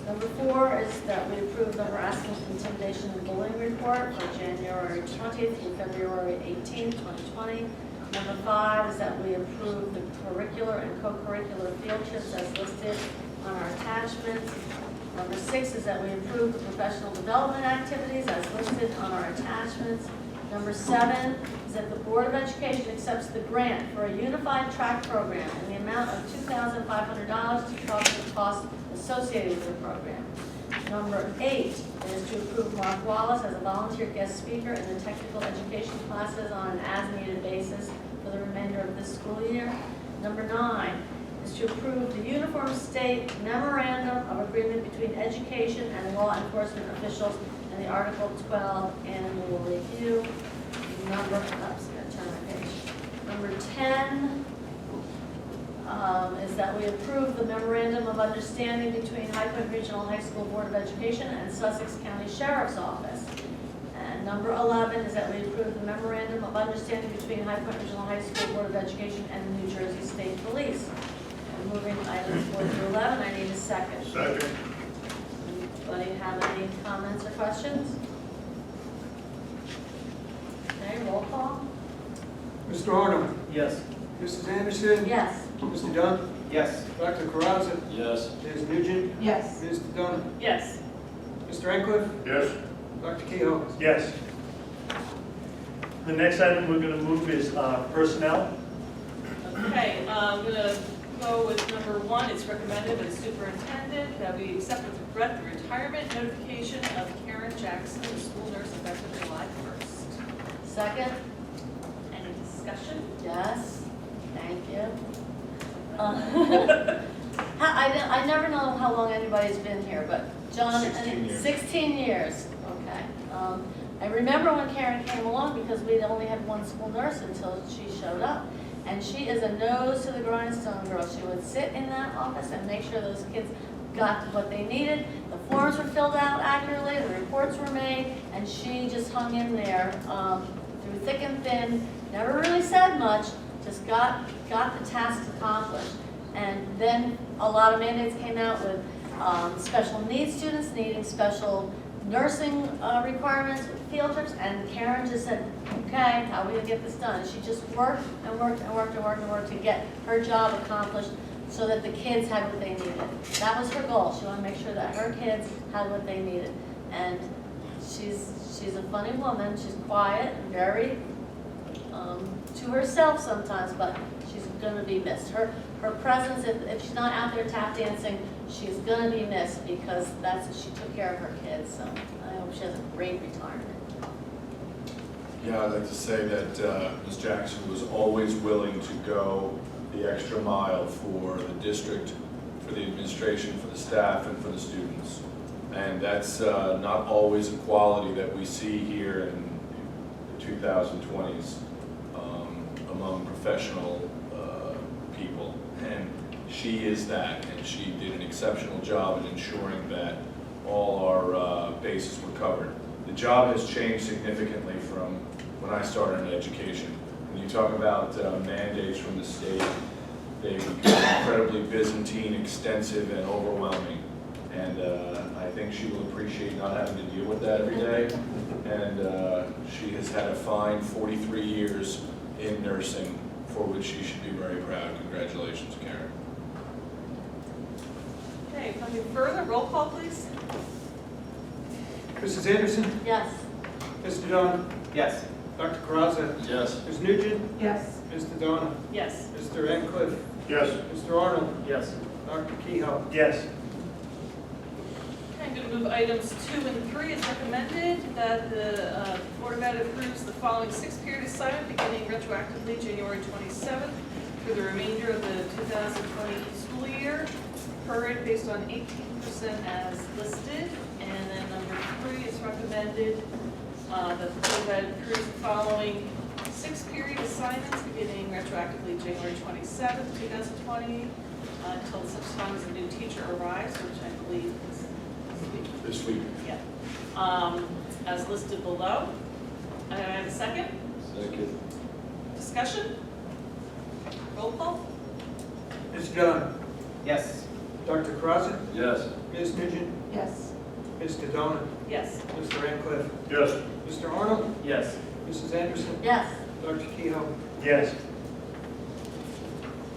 Number 4 is that we approve the harassment, intimidation, and bullying report for January 20th through February 18th, 2020. Number 5 is that we approve the curricular and co-curricular field trips as listed on our attachments. Number 6 is that we approve the professional development activities as listed on our attachments. Number 7 is that the Board of Education accepts the grant for a unified track program in the amount of $2,500 to cover the costs associated with the program. Number 8 is to approve Mark Wallace as a volunteer guest speaker in the technical education classes on an as-needed basis for the remainder of this school year. Number 9 is to approve the Uniform State Memorandum of Agreement between education and law enforcement officials and the Article 12 Annual Review. Number 10 is that we approve the Memorandum of Understanding between High Point Regional High School Board of Education and Sussex County Sheriff's Office. And number 11 is that we approve the Memorandum of Understanding between High Point Regional High School Board of Education and the New Jersey State Police. And moving items 4 through 11, I need a second. Second. Anybody have any comments or questions? Okay, roll call. Mr. Arnold? Yes. Mrs. Anderson? Yes. Mr. Dunn? Yes. Dr. Karatza? Yes. Ms. Nugent? Yes. Ms. Donna? Yes. Mr. Ankliff? Yes. Dr. Kehoe? Yes. The next item we're going to move is personnel. Okay, I'm gonna go with number 1. It's recommended by the superintendent that we accept with regret the retirement notification of Karen Jackson, school nurse, effective July 1st. Second? Any discussion? Yes. Thank you. I never know how long anybody's been here, but John, 16 years. 16 years, okay. I remember when Karen came along because we'd only had one school nurse until she showed up. And she is a nose to the grindstone girl. She would sit in that office and make sure those kids got what they needed. The forms were filled out accurately, the reports were made, and she just hung in there through thick and thin, never really said much, just got the tasks accomplished. And then a lot of mandates came out with special needs students needing special nursing requirements with field trips, and Karen just said, okay, how are we gonna get this done? And she just worked and worked and worked and worked and worked to get her job accomplished so that the kids had what they needed. That was her goal. She wanted to make sure that her kids had what they needed. And she's a funny woman. She's quiet and very to herself sometimes, but she's gonna be missed. Her presence, if she's not out there tap dancing, she's gonna be missed because she took care of her kids. So I hope she has a great retirement. Yeah, I'd like to say that Ms. Jackson was always willing to go the extra mile for the district, for the administration, for the staff, and for the students. And that's not always a quality that we see here in the 2020s among professional people. And she is that, and she did an exceptional job in ensuring that all our bases were covered. The job has changed significantly from when I started in education. When you talk about mandates from the state, they become incredibly Byzantine, extensive, and overwhelming. And I think she will appreciate not having to deal with that every day. And she has had a fine 43 years in nursing, for which she should be very proud. Congratulations, Karen. Okay, coming further, roll call please. Mrs. Anderson? Yes. Mr. Dunn? Yes. Dr. Karatza? Yes. Ms. Nugent? Yes. Mr. Donna? Yes. Mr. Ankliff? Yes. Mr. Arnold? Yes. Dr. Kehoe? Yes. Okay, I'm going to move items 2 and 3 as recommended, that the Board of Ed approves the following 6-period assignment beginning retroactively January 27th through the remainder of the 2020 school year, prorated based on 18% as listed. And then number 3 is recommended that the Board of Ed approves the following 6-period assignments beginning retroactively January 27th, 2020 until such time as a new teacher arrives, which I believe is This week. yeah. As listed below. I have a second. Second. Discussion? Roll call? Mr. Dunn? Yes. Dr. Karatza? Yes. Ms. Nugent? Yes. Mr. Donna? Yes. Mr. Ankliff? Yes. Mr. Arnold? Yes. Mrs. Anderson? Yes. Dr. Kehoe? Yes.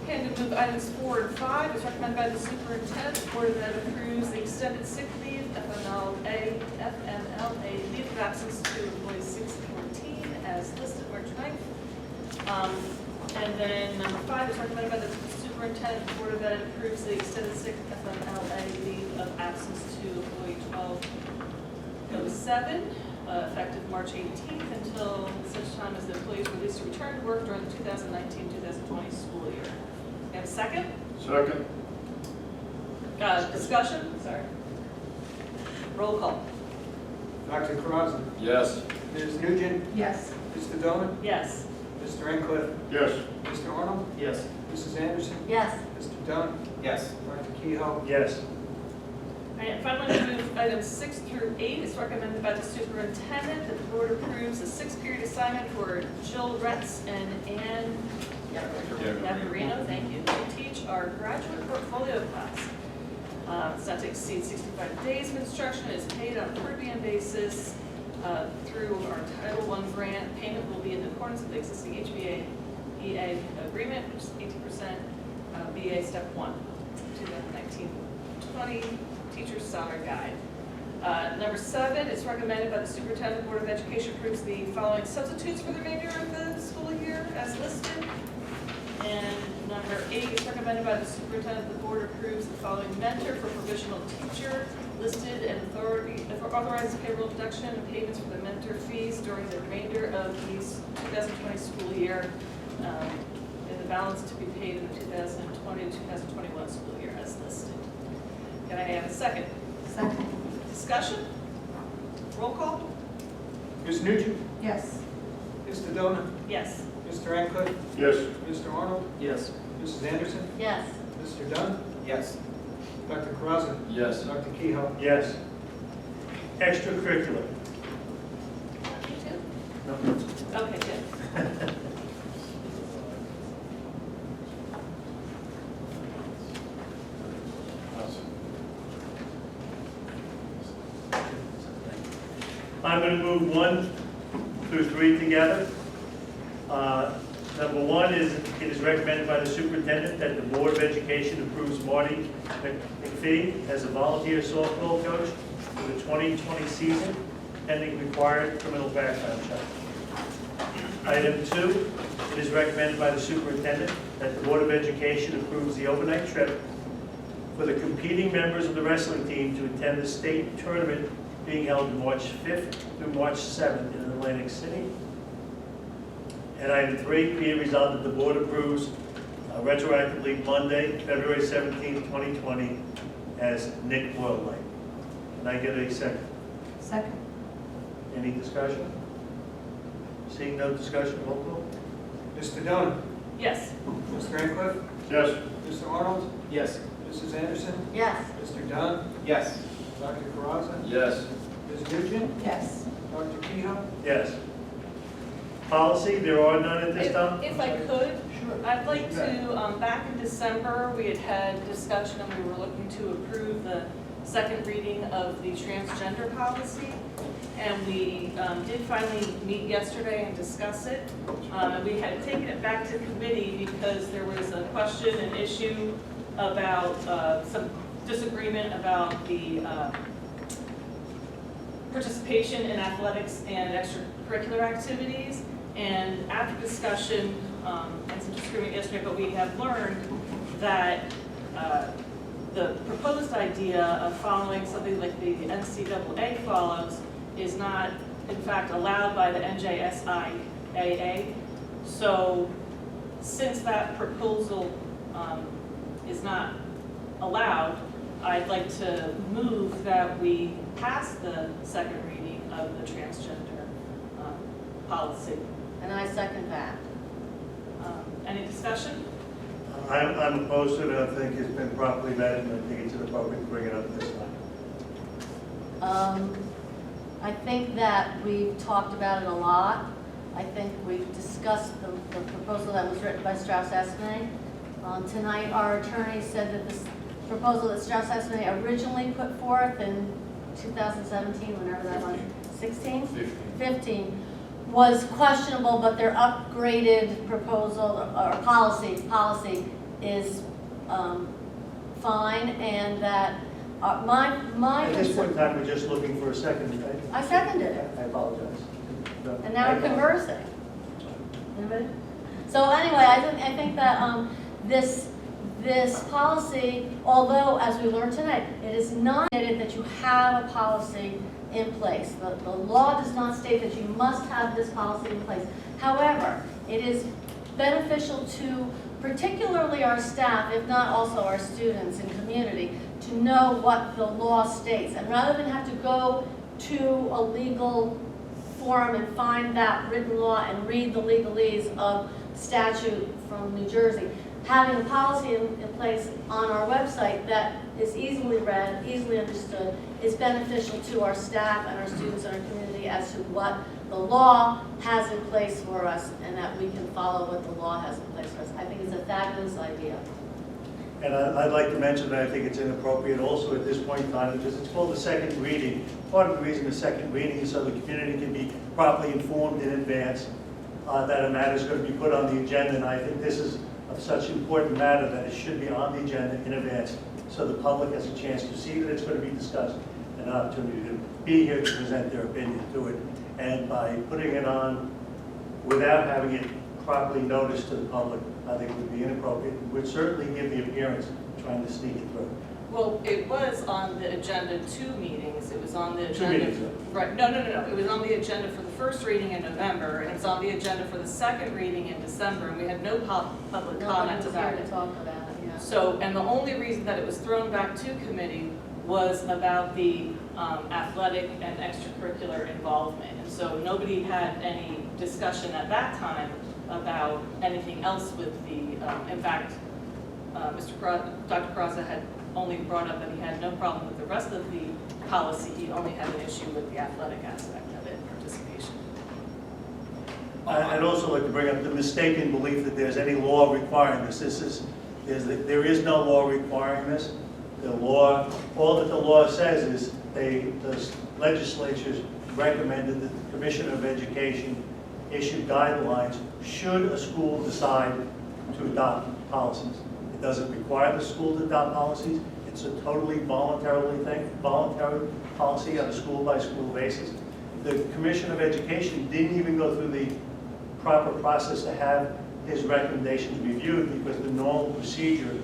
Okay, I'm gonna move items 4 and 5, as recommended by the superintendent. The Board of Ed approves the extended sick leave, FMLA leave of absence to employees 6/14 as listed March 9th. And then number 5 is recommended by the superintendent. The Board of Ed approves the extended sick FMLA leave of absence to employee 12/07, effective March 18th until such time as the employee is released to return to work during the 2019-2020 school year. Have a second? Second. Discussion? Sorry. Roll call. Dr. Crossan, Yes. Ms. Nugent, Yes. Mr. Dillon, Yes. Mr. Ancliffe, Yes. Mr. Arnold, Yes. Mrs. Anderson, Yes. Mr. Dunn, Yes. Dr. Kehoe, Yes. And finally, we move items 6 through 8. It's recommended by the superintendent that the board approves a 6-period assignment for Jill Retz and Ann Yavarino, thank you, to teach our graduate portfolio class. It's not to exceed 65 days of instruction. It's paid on a per diem basis through our Title I grant. Payment will be in accordance with the existing HPRHS agreement, which is 80% BA Step 1, 2019-20 Teacher's Salary Guide. Number 7, it's recommended by the Superintendent Board of Education approves the following substitutes for the remainder of the school year as listed. And number 8, it's recommended by the Superintendent, the Board approves the following mentor for provisional teacher listed and authorizes payroll deduction and payments for the mentor fees during the remainder of the 2020 school year, and the balance to be paid in the 2020-2021 school year as listed. Can I have a second? Second. Discussion? Roll call? Ms. Nugent, Yes. Mr. Dillon, Yes. Mr. Ancliffe, Yes. Mr. Arnold, Yes. Mrs. Anderson, Yes. Mr. Dunn, Yes. Dr. Crossan, Yes. Dr. Kehoe, Yes. Extracurricular. Me too? No. Okay, good. I'm going to move 1 through 3 together. Number 1 is, it is recommended by the superintendent that the Board of Education approves Marty McPhee as a volunteer softball coach for the 2020 season, pending required criminal background check. Item 2, it is recommended by the superintendent that the Board of Education approves the overnight trip for the competing members of the wrestling team to attend the state tournament being held March 5th through March 7th in Atlantic City. And item 3, be it resolved that the board approves retroactively Monday, February 17th, 2020 as Nick Boyle Night. Can I get a second? Second. Any discussion? Seeing no discussion, roll call? Mr. Dillon, Yes. Mr. Ancliffe, Yes. Mr. Arnold, Yes. Mrs. Anderson, Yes. Mr. Dunn, Yes. Dr. Crossan, Yes. Ms. Nugent, Yes. Dr. Kehoe, Yes. Policy, there are none at this time? If I could, I'd like to, back in December, we had discussion and we were looking to approve the second reading of the transgender policy. And we did finally meet yesterday and discuss it. And we had taken it back to committee because there was a question and issue about some disagreement about the participation in athletics and extracurricular activities. And after discussion and some disagreement yesterday, but we have learned that the proposed idea of following something like the NCAA follows is not, in fact, allowed by the NJSIAA. So since that proposal is not allowed, I'd like to move that we pass the second reading of the transgender policy. And I second that. Any discussion? I'm opposed to it, I think it's been properly vetted, and I think it's inappropriate to bring it up this time. I think that we've talked about it a lot. I think we've discussed the proposal that was written by Strauss-Esme. Tonight, our attorney said that this proposal that Strauss-Esme originally put forth in 2017, whenever that was, 16? 15, was questionable, but their upgraded proposal or policy is fine, and that my At this point in concern, time, we're just looking for a second. I seconded it, I apologize. No, and now I we're apologize. conversing. Anybody? So anyway, I think that this policy, although as we learned tonight, it is not stated that you have a policy in place. The law does not state that you must have this policy in place. However, it is beneficial to particularly our staff, if not also our students and community, to know what the law states. And rather than have to go to a legal forum and find that written law and read the legalese of statute from New Jersey, having a policy in place on our website that is easily read, easily understood, is beneficial to our staff and our students and our community as to what the law has in place for us, and that we can follow what the law has in place for us. I think it's a fabulous idea. And I'd like to mention that I think it's inappropriate also at this point in time, because it's called the second reading. Part of the reason the second reading is so the community can be properly informed in advance that a matter is going to be put on the agenda, and I think this is of such important matter that it should be on the agenda in advance, so the public has a chance to see that it's going to be discussed, and an opportunity to be here to present their opinion to it. And by putting it on without having it properly noticed to the public, I think would be inappropriate. It would certainly give the appearance of trying to sneak it through. Well, it was on the agenda 2 meetings. It was on the 2 agenda. meetings. Right, no. It was on the agenda for the first reading in November, and it was on the agenda for the second reading in December, and we had no public comment Nobody was about here it. to talk about it, yeah. So, and the only reason that it was thrown back to committee was about the athletic and extracurricular involvement. And so nobody had any discussion at that time about anything else with the, in fact, Dr. Croza had only brought up that he had no problem with the rest of the policy. He only had an issue with the athletic aspect of it, participation. I'd also like to bring up the mistaken belief that there's any law requiring this. There is no law requiring this. The law, all that the law says is the legislatures recommended that the Commissioner of Education issue guidelines should a school decide to adopt policies. It doesn't require the school to adopt policies. It's a totally voluntary policy on a school-by-school basis. The Commissioner of Education didn't even go through the proper process to have his recommendations reviewed, because the normal procedure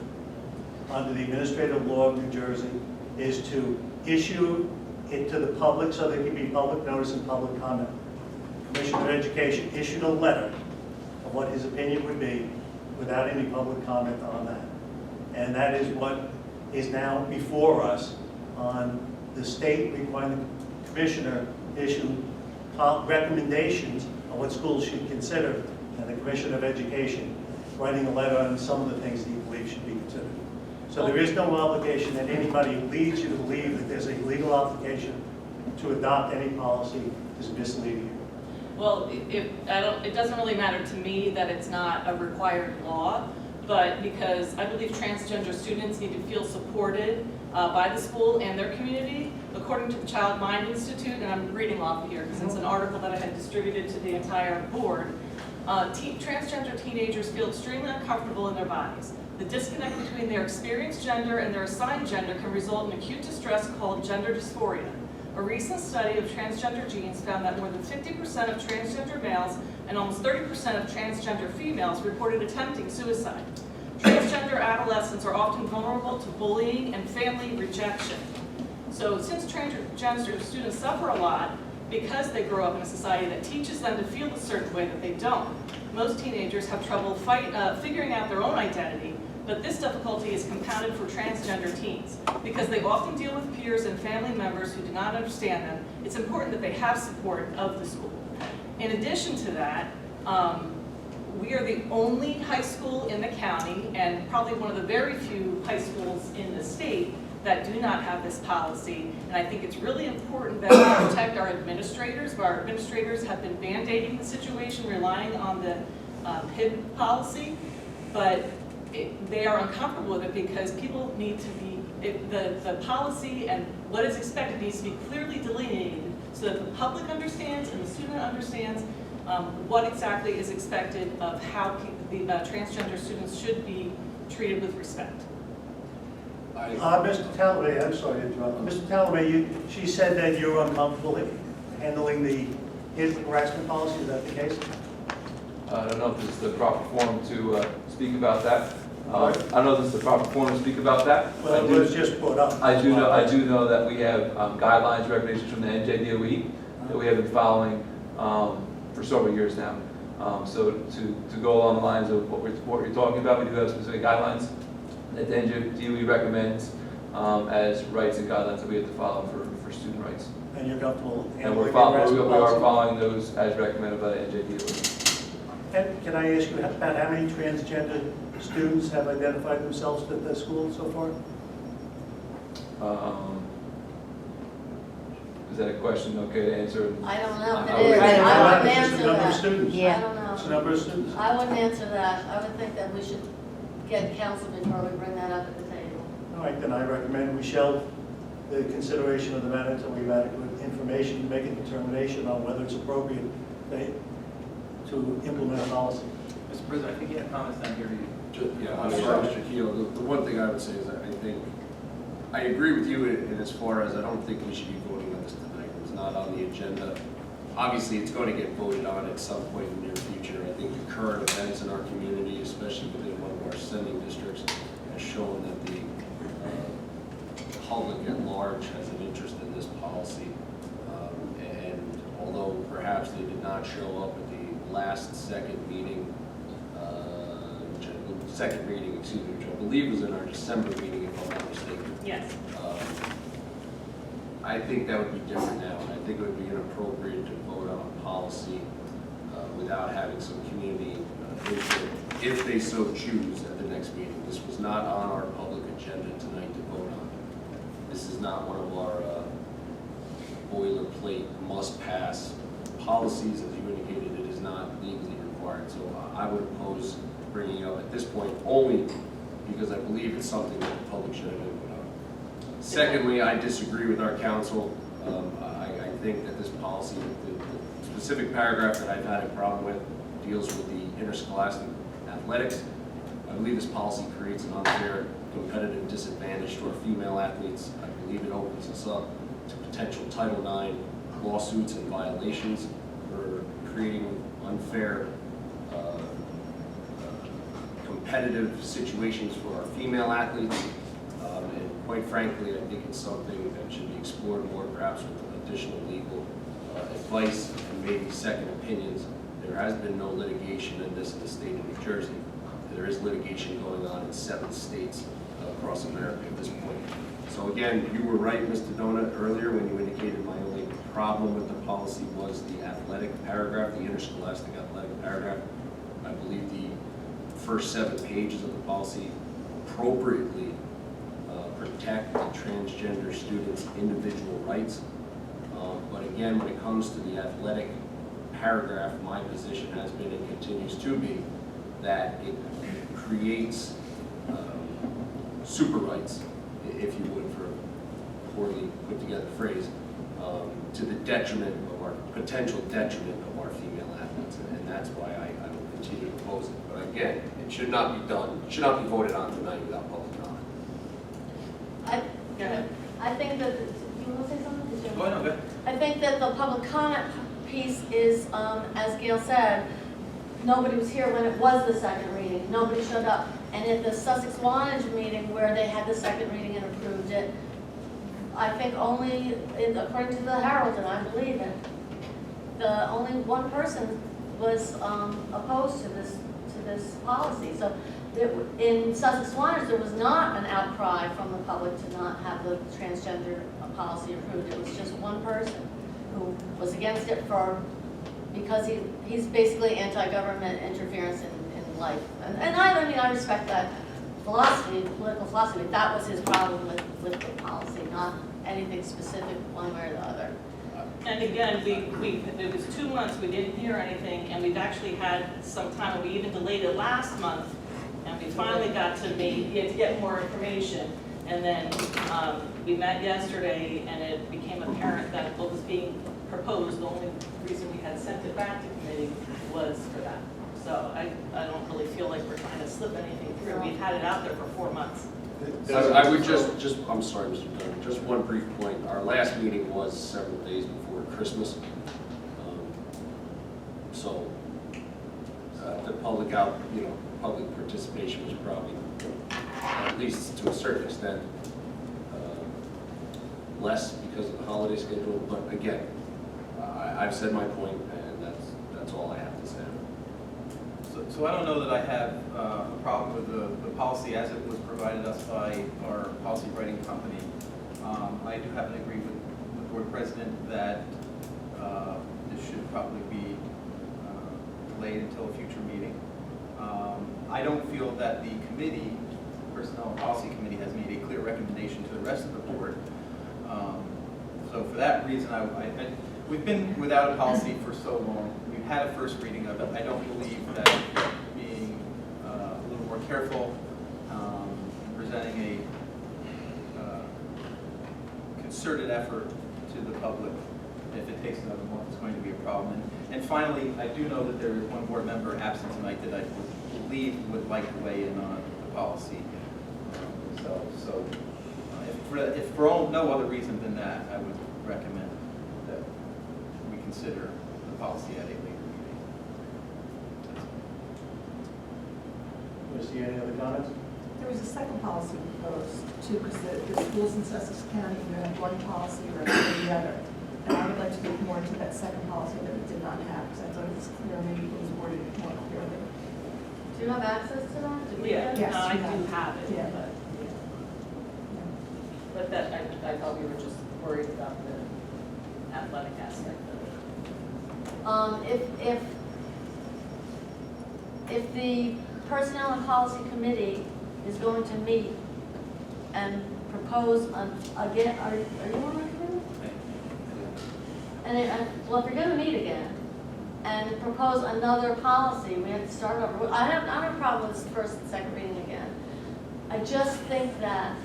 under the administrative law of New Jersey is to issue it to the public so there can be public notice and public comment. The Commissioner of Education issued a letter of what his opinion would be without any public comment on that. And that is what is now before us on the state requiring the commissioner issue recommendations on what schools should consider, and the Commissioner of Education writing a letter on some of the things that he believes should be considered. So there is no obligation that anybody who leads you to believe that there's a legal obligation to adopt any policy is misleading you. Well, it doesn't really matter to me that it's not a required law, but because I believe transgender students need to feel supported by the school and their community. According to the Child Mind Institute, and I'm reading off here because it's an article that I had distributed to the entire board, transgender teenagers feel extremely uncomfortable in their bodies. The disconnect between their experienced gender and their assigned gender can result in acute distress called gender dysphoria. A recent study of transgender genes found that more than 50% of transgender males and almost 30% of transgender females reported attempting suicide. Transgender adolescents are often vulnerable to bullying and family rejection. So since transgender students suffer a lot because they grow up in a society that teaches them to feel a certain way that they don't, most teenagers have trouble figuring out their own identity, but this difficulty is compounded for transgender teens. Because they often deal with peers and family members who do not understand them, it's important that they have support of the school. In addition to that, we are the only high school in the county, and probably one of the very few high schools in the state, that do not have this policy. And I think it's really important that we protect our administrators, but our administrators have been band-aiding the situation, relying on the HIB policy, but they are uncomfortable with it because people need to be, the policy and what is expected needs to be clearly delineated so that the public understands and the student understands what exactly is expected of how the transgender students should be treated with respect. Mr. Talabay, I'm sorry to interrupt. Mr. Talabay, she said that you're uncomfortable handling the harassment policy, is that the case? I don't know if this is the proper forum to speak about that. I don't know if this is the proper forum to speak about that. Well, it was just brought up. I do know that we have guidelines, recommendations from the NJDOE that we have been following for several years now. So to go along the lines of what you're talking about, we do have specific guidelines that the NJDOE recommends as rights and guidelines that we have to follow for student rights. And you're comfortable And handling we the are harassment policy? following those as recommended by the NJDOE. And can I ask you about how many transgender students have identified themselves at the school so far? Is that a question okay to answer? I don't know if I it is, would- I wouldn't It's just answer the number of that. students. I don't know. It's the number of students. I wouldn't answer that. I would think that we should get counsel before we bring that up at the table. All right, then I recommend we shelve the consideration of the matter until we have adequate information to make a determination on whether it's appropriate to implement a policy. Mr. President, I think you had comments down here. Yeah, I'm sorry, Mr. Keel, the one thing I would say is that I think, I agree with you in as far as I don't think we should be voting on this tonight. It's not on the agenda. Obviously, it's going to get voted on at some point in the near future. I think the current events in our community, especially within one of our sending districts, has shown that the public at large has an interest in this policy. And although perhaps they did not show up at the second reading, which I believe was in our December meeting, if I'm not mistaken. Yes. I think that would be different now, and I think it would be inappropriate to vote on a policy without having some community input, if they so choose, at the next meeting. This was not on our public agenda tonight to vote on. This is not one of our boilerplate must-pass policies. As you indicated, it is not legally required. So I would oppose bringing it up at this point, only because I believe it's something that the public should have input on. Secondly, I disagree with our counsel. I think that this policy, the specific paragraph that I've had a problem with, deals with the interscholastic athletics. I believe this policy creates an unfair competitive disadvantage to our female athletes. I believe it opens us up to potential Title IX lawsuits and violations for creating unfair competitive situations for our female athletes. And quite frankly, I think it's something that should be explored more, perhaps with additional legal advice and maybe second opinions. There has been no litigation in this in the state of New Jersey. There is litigation going on in 7 states across America at this point. So again, you were right, Mr. Donut, earlier when you indicated my only problem with the policy was the athletic paragraph, the interscholastic athletic paragraph. I believe the first 7 pages of the policy appropriately protect the transgender students' individual rights. But again, when it comes to the athletic paragraph, my position has been and continues to be that it creates super rights, if you would, for a poorly put together phrase, to the detriment of our, potential detriment of our female athletes. And that's why I will continue to oppose it. But again, it should not be done, it should not be voted on tonight without public comment. Go ahead. I think that, you want to say something? Did you- Go ahead. I think that the public comment piece is, as Gail said, nobody was here when it was the second reading. Nobody showed up. And at the Sussex Wantage meeting where they had the second reading and approved it, I think only, according to the Herald, and I believe it, the only one person was opposed to this policy. So in Sussex Wantage, there was not an outcry from the public to not have the transgender policy approved. It was just one person who was against it because he's basically anti-government interference in life. And I mean, I respect that philosophy, political philosophy, but that was his problem with the policy, not anything specific one way or the other. And again, it was 2 months, we didn't hear anything, and we've actually had some time, we even delayed it last month, and we finally got to get more information. And then we met yesterday, and it became apparent that what was being proposed, the only reason we had sent it back to committee was for that. So I don't really feel like we're trying to slip anything through. We've had it out there for 4 months. I would just, I'm sorry, Mr. Dunn, just one brief point. Our last meeting was several days before Christmas. So, the public public participation was probably, at least to a certain extent, less because of the holiday schedule, but again, I've said my point, and that's all I have to say. So I don't know that I have a problem with the policy as it was provided us by our policy writing company. I do happen to agree with the board president that this should probably be delayed until a future meeting. I don't feel that the committee, Personnel and Policy Committee, has made a clear recommendation to the rest of the board. So for that reason, we've been without a policy for so long. We've had a first reading of it. I don't believe that being a little more careful, presenting a concerted effort to the public, if it takes another month, it's going to be a problem. And finally, I do know that there is one board member absent tonight that I believe would like to weigh in on the policy. If for no other reason than that, I would recommend that we consider the policy at a later meeting. Do you see any other comments? There was a second policy proposed too, because the schools in Sussex County, you have one policy or the other. And I would like to look more into that second policy that it did not have, because I thought it was clear, maybe it was worded more clearly. Do you have access to that? Did we Yeah, get it? Yes, no, I you do have it, Yeah. but that, I thought we were just worried about the athletic aspect of it. If the Personnel and Policy Committee is going to meet and propose again, are you on the committee? And well, if you're gonna meet again and propose another policy, we have to start over. I don't have a problem with this first and second reading again. I just think that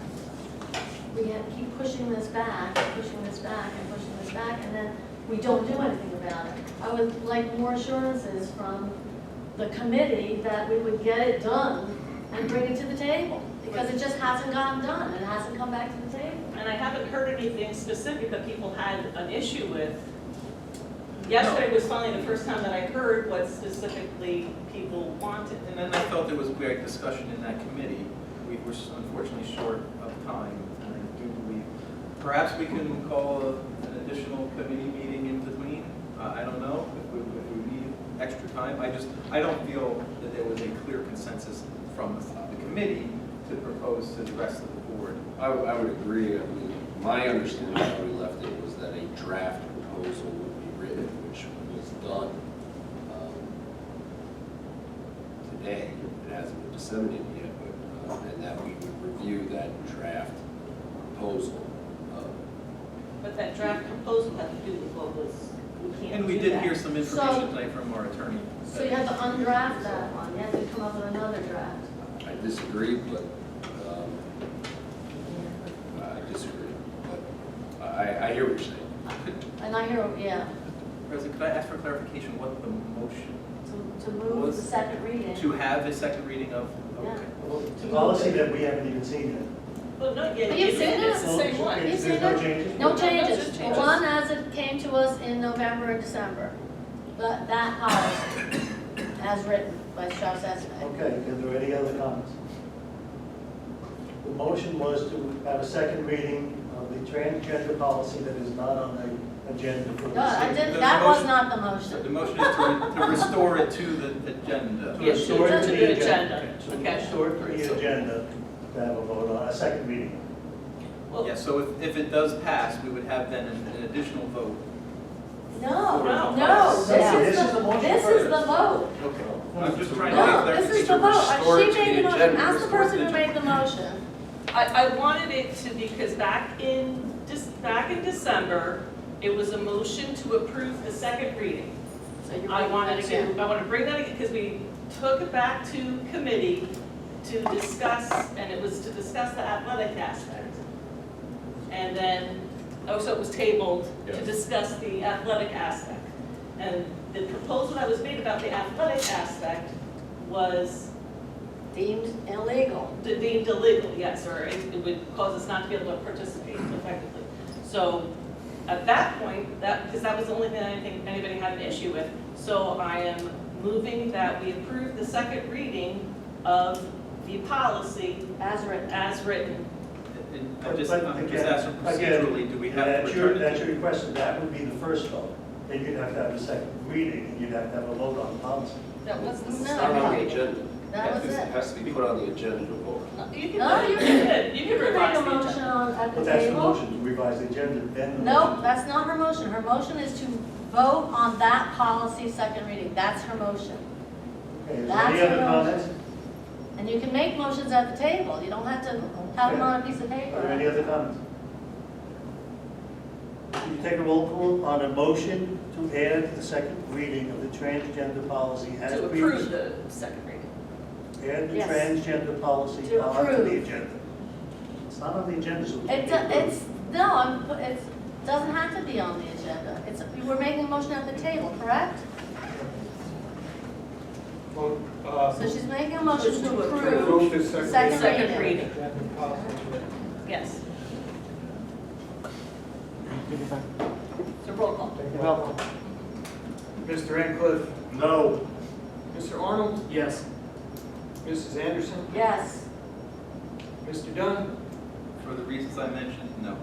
we have to keep pushing this back, and pushing this back, and pushing this back, and then we don't do anything about it. I would like more assurances from the committee that we would get it done and bring it to the table, because it just hasn't gotten done, and it hasn't come back to the table. And I haven't heard anything specific that people had an issue with. Yesterday was finally the first time that I heard what specifically people wanted. And then I felt there was great discussion in that committee. We were unfortunately short of time, and I do believe perhaps we can call an additional committee meeting in between. I don't know if we need extra time. I don't feel that there was a clear consensus from the committee to propose to the rest of the board. I would agree. I mean, my understanding how we left it was that a draft proposal would be written, which was done today. It hasn't been disseminated yet, but and that we would review that draft proposal. But that draft proposal had to do with what was, we can't do that. And we did hear some information tonight from our attorney. So you have to undraft that one, you have to come up with another draft. I disagree, but I disagree. But I hear what you're saying. And I hear, yeah, President, could I ask for clarification what the motion, to move the second reading. to have a second reading of? Yeah. Okay. It's a policy that we haven't even seen yet. Well, no, yeah, But you've it's seen in, it. it's the same one. There's seen no it? changes? No No changes. changes. The one as it came to us in November and December. That policy, as written by Strauss Esme. Okay, are there any other comments? The motion was to have a second reading of the transgender policy that is not on the agenda for No, I this didn't, The that was motion- not the The motion. motion is to restore it to the agenda. To Yes, restore it to to the the agenda. agenda. To Okay. restore it to the agenda, to have a vote on, a second reading. Well, Yeah, so if it does pass, we would have then an additional vote. No, No. no, This this is the motion is first. the vote. Okay. I'm just trying to No, make this is clarification. the vote. Restore it She to made the the motion. agenda. Ask the Restore person the who made the motion. I wanted it to, because back in December, it was a motion to approve the second reading. So you're I bringing wanted that to, again. I want to bring that again, because we took it back to committee to discuss, and it was to discuss the athletic aspect. And then, so it was tabled to Yes. discuss the athletic aspect. And the proposal that was made about the athletic aspect was Deemed illegal. deemed illegal, yes, or it would cause us not to be able to participate effectively. So at that point, because that was the only thing I didn't think anybody had an issue with, so I am moving that we approve the second reading of the policy As written. as written. I just But asked again, procedurally, do we have to That's return it? your request, and that would be the first vote. Then you'd have to have a second reading, and you'd have to have a vote on the policy. That was the No. It's not on the agenda. That was It it. has to be put on the agenda to vote. You can, No, you you can- can, you You can can revise make a the motion agenda. on, at the But that's the table. motion, to revise the agenda, then the No, motion. that's not her motion. Her motion is to vote on that policy second reading. That's her motion. Okay, is there That's any other the comments? And you can make motions at the table. You don't have to have them on a piece of paper. Are there any other comments? Can you take a roll call on a motion to add the second reading of the transgender policy as To approve previously? the second reading. Add the Yes. transgender policy To onto the approve. agenda. It's not on the agenda, so it It, can't be approved. it's, no, it doesn't have to be on the agenda. It's, we're making a motion at the table, correct? Vote, So she's making a motion Just to to approve approve the the second second Second reading. reading, Agenda policy as written. yes. So roll call. Welcome. Mr. Radcliffe? No. Mr. Arnold? Yes. Mrs. Anderson? Yes. Mr. Dunn? For the reasons I mentioned, no.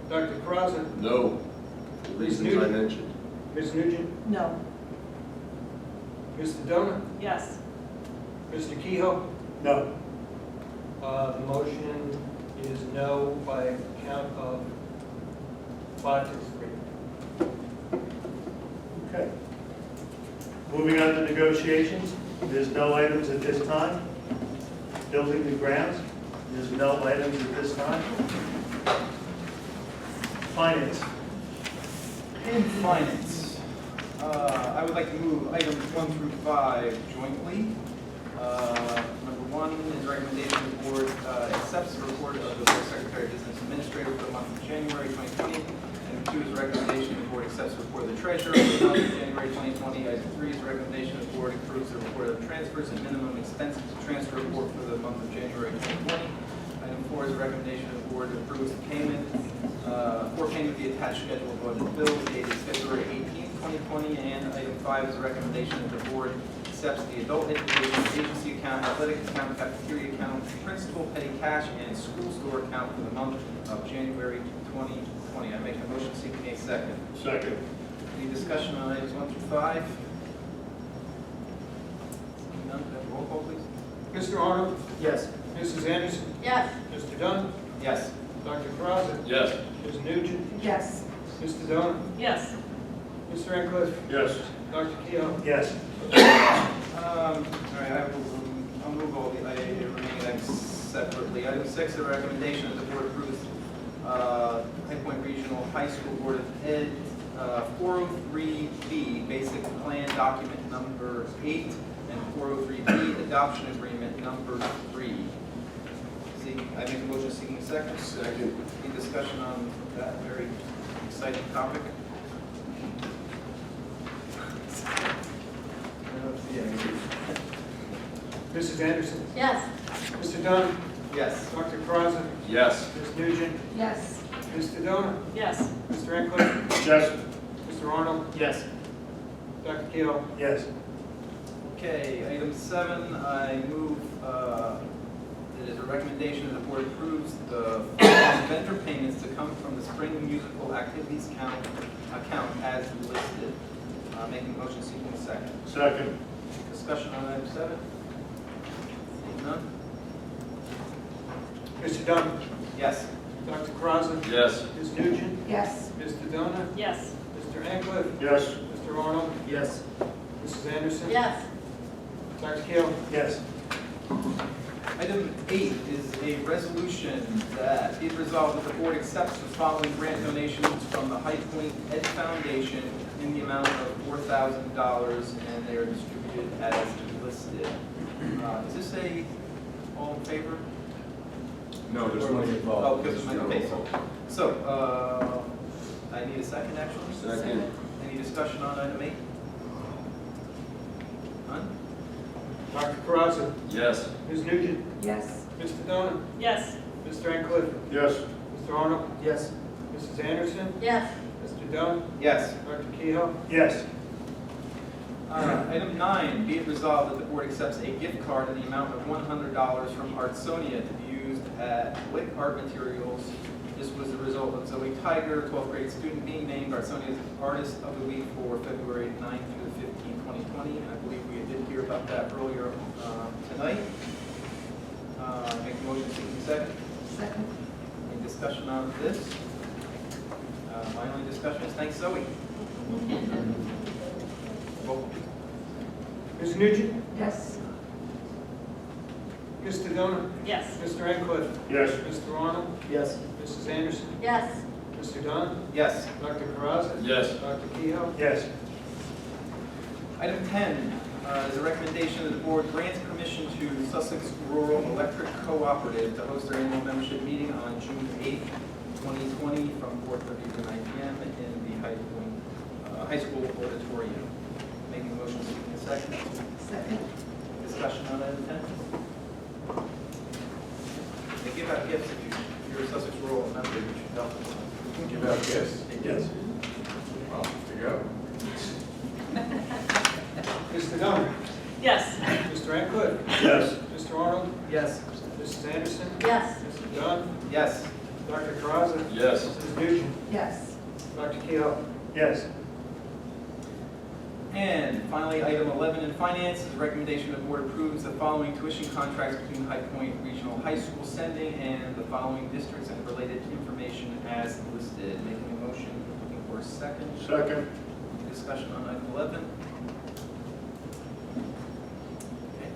Dr. Kraza? No. The reasons I mentioned. Ms. Nugent? No. Mr. Donah? Yes. Mr. Kehoe? No. The motion is no by a count of 5 to 3. Okay. Moving on to negotiations, there's no items at this time. Building and grounds, there's no items at this time. Finance, In finance, I would like to move items 1 through 5 jointly. Number 1 is recommendation the board accepts the report of the board secretary business administrator for the month of January 2020. Item 2 is recommendation the board accepts the report of the treasurer for the month of January 2020. Item 3 is recommendation the board approves the report of transfers and minimum expenses to transfer report for the month of January 2020. Item 4 is a recommendation the board approves the payment, for payment of the attached schedule of budget bills dated February 18th, 2020. And item 5 is a recommendation that the board accepts the adult education agency account, athletic account, cafeteria account, principal petty cash, and school store account for the month of January 2020. I make a motion seeking a second. second. Any discussion on items 1 through 5? Seeing none, could I have a roll call, please? Mr. Arnold? Yes. Mrs. Anderson? Yes. Mr. Dunn? Yes. Dr. Kraza? Yes. Ms. Nugent? Yes. Mr. Donah? Yes. Mr. Radcliffe? Yes. Dr. Kehoe? Yes. All right, I'll move all the remaining items separately. Item 6, the recommendation that the board approves High Point Regional High School Board of Ed 403B Basic Plan Document Number 8 and 403B Adoption Agreement Number 3. I make a motion seeking a second. Second. Any discussion on that very exciting topic? Mrs. Anderson? Yes. Mr. Dunn? Yes. Dr. Kraza? Yes. Ms. Nugent? Yes. Mr. Donah? Yes. Mr. Radcliffe? Yes. Mr. Arnold? Yes. Dr. Kehoe? Yes. Okay, item 7, I move, it is a recommendation that the board approves the following vendor payments to come from the spring musical activities account as listed. Making a motion seeking a second. Second. Discussion on item 7? Seeing none? Mr. Dunn? Yes. Dr. Kraza? Yes. Ms. Nugent? Yes. Mr. Donah? Yes. Mr. Radcliffe? Yes. Mr. Arnold? Yes. Mrs. Anderson? Yes. Dr. Kehoe? Yes. Item 8 is a resolution that be resolved that the board accepts the following grant donations from the High Point Ed Foundation in the amount of $4,000, and they are distributed as listed. Is this a all in favor? No, there's money involved. Oh, because there's money, okay, so, I need a second actually. Second. Any discussion on item 8? None? Dr. Karatza? Yes. Ms. Nugent? Yes. Mr. Donovan? Yes. Mr. Ancliffe? Yes. Mr. Arnold? Yes. Mrs. Anderson? Yes. Mr. Dunn? Yes. Dr. Kehoe? Yes. Item 9, be it resolved that the board accepts a gift card in the amount of $100 from Artsonia to be used at Blick Art Materials. This was the result of Zoe Tiger, 12th grade student, being named Artsonia's Artist of the Week for February 9th through the 15th, 2020. And I believe we did hear about that earlier tonight. Make a motion, seeking second. Second. Any discussion on this? My only discussion is thanks, Zoe. Roll call. Ms. Nugent? Yes. Mr. Donovan? Yes. Mr. Ancliffe? Yes. Mr. Arnold? Yes. Mrs. Anderson? Yes. Mr. Dunn? Yes. Dr. Karatza? Yes. Dr. Kehoe? Yes. Item 10 is a recommendation that the board grants permission to Sussex Rural Electric Cooperative to host their annual membership meeting on June 8th, 2020, from 4:30 to 9 p.m. in the high school auditorium. Making a motion, seeking a second. Second. Discussion on item 10. They give out gifts if you're a Sussex Rural member, you should help them. Give out gifts. Yes. Well, there you go. Mr. Dunn? Yes. Mr. Ancliffe? Yes. Mr. Arnold? Yes. Mrs. Anderson? Yes. Mr. Dunn? Yes. Dr. Karatza? Yes. Mrs. Nugent? Yes. Dr. Kehoe? Yes. And finally, item 11 in finance is a recommendation the board approves the following tuition contracts between High Point Regional High School sending and the following districts and related information as listed. Making a motion, looking for a second. Second. Discussion on item 11. Okay.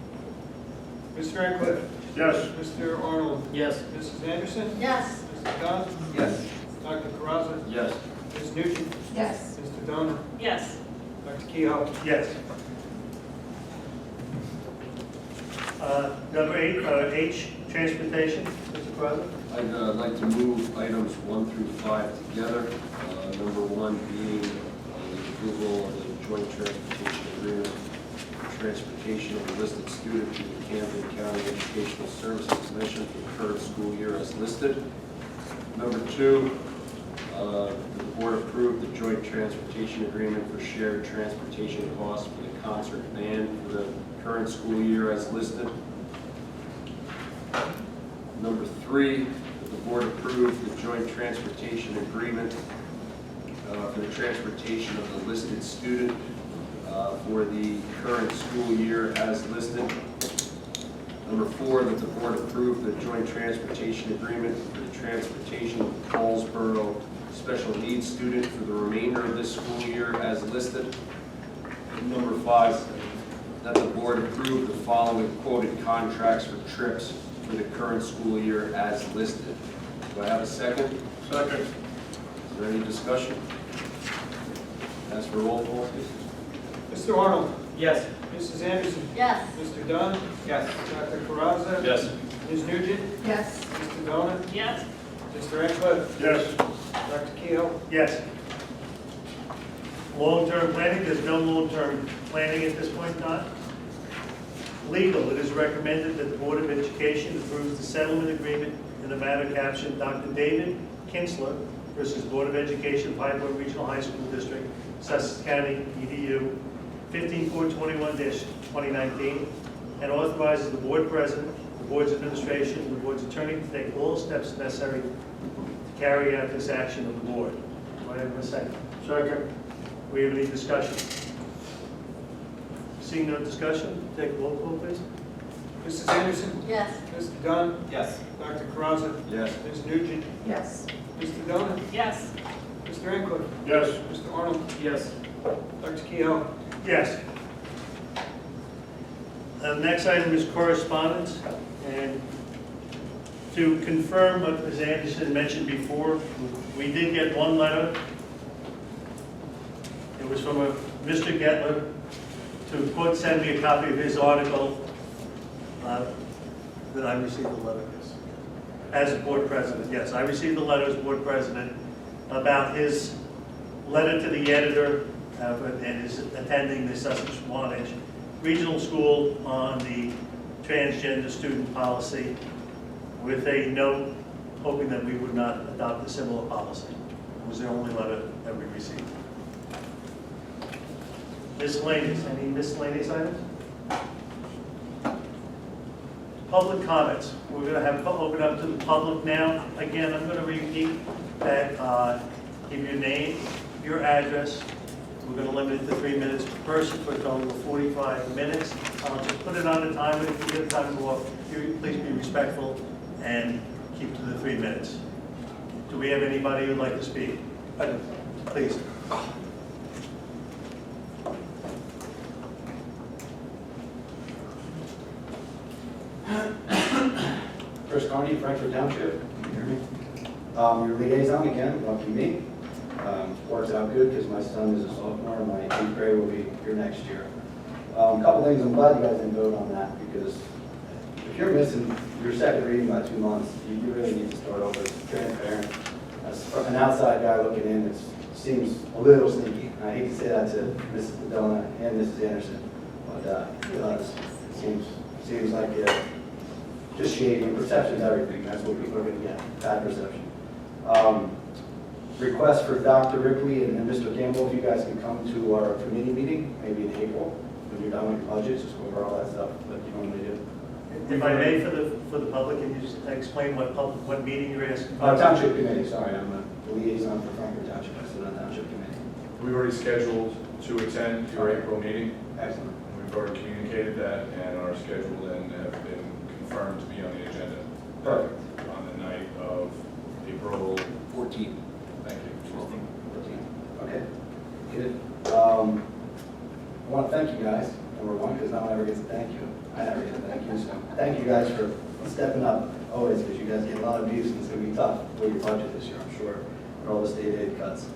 Mr. Ancliffe? Yes. Mr. Arnold? Yes. Mrs. Anderson? Yes. Mr. Dunn? Yes. Dr. Karatza? Yes. Ms. Nugent? Yes. Mr. Donovan? Yes. Dr. Kehoe? Yes. Number 8, H, transportation, Mr. President. I'd like to move items 1 through 5 together. Number 1 being the approval of the joint transportation agreement for transportation of a listed student to the Camden County Educational Services Commission for the current school year as listed. Number 2, the board approved the joint transportation agreement for shared transportation costs for the concert band for the current school year as listed. Number 3, the board approved the joint transportation agreement for the transportation of the listed student for the current school year as listed. Number 4, that the board approved the joint transportation agreement for the transportation of the Paulsboro special needs student for the remainder of this school year as listed. And number 5, that the board approve the following quoted contracts for trips for the current school year as listed. Do I have a second? Second. Is there any discussion? Ask for roll call, please. Mr. Arnold? Yes. Mrs. Anderson? Yes. Mr. Dunn? Yes. Dr. Karatza? Yes. Ms. Nugent? Yes. Mr. Donovan? Yes. Mr. Ancliffe? Yes. Dr. Kehoe? Yes. Long-term planning, there's no long-term planning at this point in time. Legal, it is recommended that the Board of Education approves the settlement agreement in the matter captioned Dr. David Kinsler versus Board of Education, High Point Regional High School District, Sussex County, EDU, 15421-2019, and authorizes the board president, the board's administration, and the board's attorney to take all steps necessary to carry out this action of the board. Do I have a second? Second. Do we have any discussion? Seeing no discussion, take a roll call, please. Mrs. Anderson? Yes. Mr. Dunn? Yes. Dr. Karatza? Yes. Ms. Nugent? Yes. Mr. Donovan? Yes. Mr. Ancliffe? Yes. Mr. Arnold? Yes. Dr. Kehoe? Yes. Next item is correspondence, and to confirm what Ms. Anderson mentioned before, we did get one letter. It was from Mr. Getler to quote, send me a copy of his article that I received the letter, yes. As board president, yes, I received the letter as board president about his letter to the editor and his attending the Sussex Wantage regional school on the transgender student policy with a note hoping that we would not adopt a similar policy. It was the only letter that we received. Miscellaneous, any miscellaneous items? Public comments. We're going to have open up to the public now. Again, I'm going to repeat that, give your name, your address. We're going to limit it to 3 minutes per person for a total of 45 minutes. I'll just put it on the timer. If you get a time to go off, please be respectful and keep to the 3 minutes. Do we have anybody who'd like to speak? Please. Chris Carney, Frankfurt Township. Can you hear me? Your liaison again, lucky me. Works out good because my son is a sophomore and my 8th grade will be here next year. A couple things, I'm glad you guys didn't vote on that because if you're missing your second reading by 2 months, you really need to start over. It's transparent. As an outside guy looking in, it seems a little sneaky. I hate to say that to Mrs. Padilla and Mrs. Anderson, but it does. It seems like just shady. Perception is everything. That's what people are going to get. Bad perception. Request for Dr. Ripley and Mr. Campbell, if you guys can come to our committee meeting, maybe in April, when you're done with your budgets, just go over all that stuff that you normally do. If I may, for the public, can you just explain what meeting you're asking? Township committee, sorry, I'm a liaison for Frankfurt Township, I sit on Township committee. We've already scheduled to attend your April meeting. Excellent. We've already communicated that and are scheduled and have been confirmed to be on the agenda. Perfect. On the night of April 14th. Thank you. 14th. Okay, good. I want to thank you guys, number one, because no one ever gets a thank you. I never get a thank you, so thank you guys for stepping up always, because you guys get a lot of abuse and it's going to be tough for your budget this year, I'm sure, with all the state aid cuts.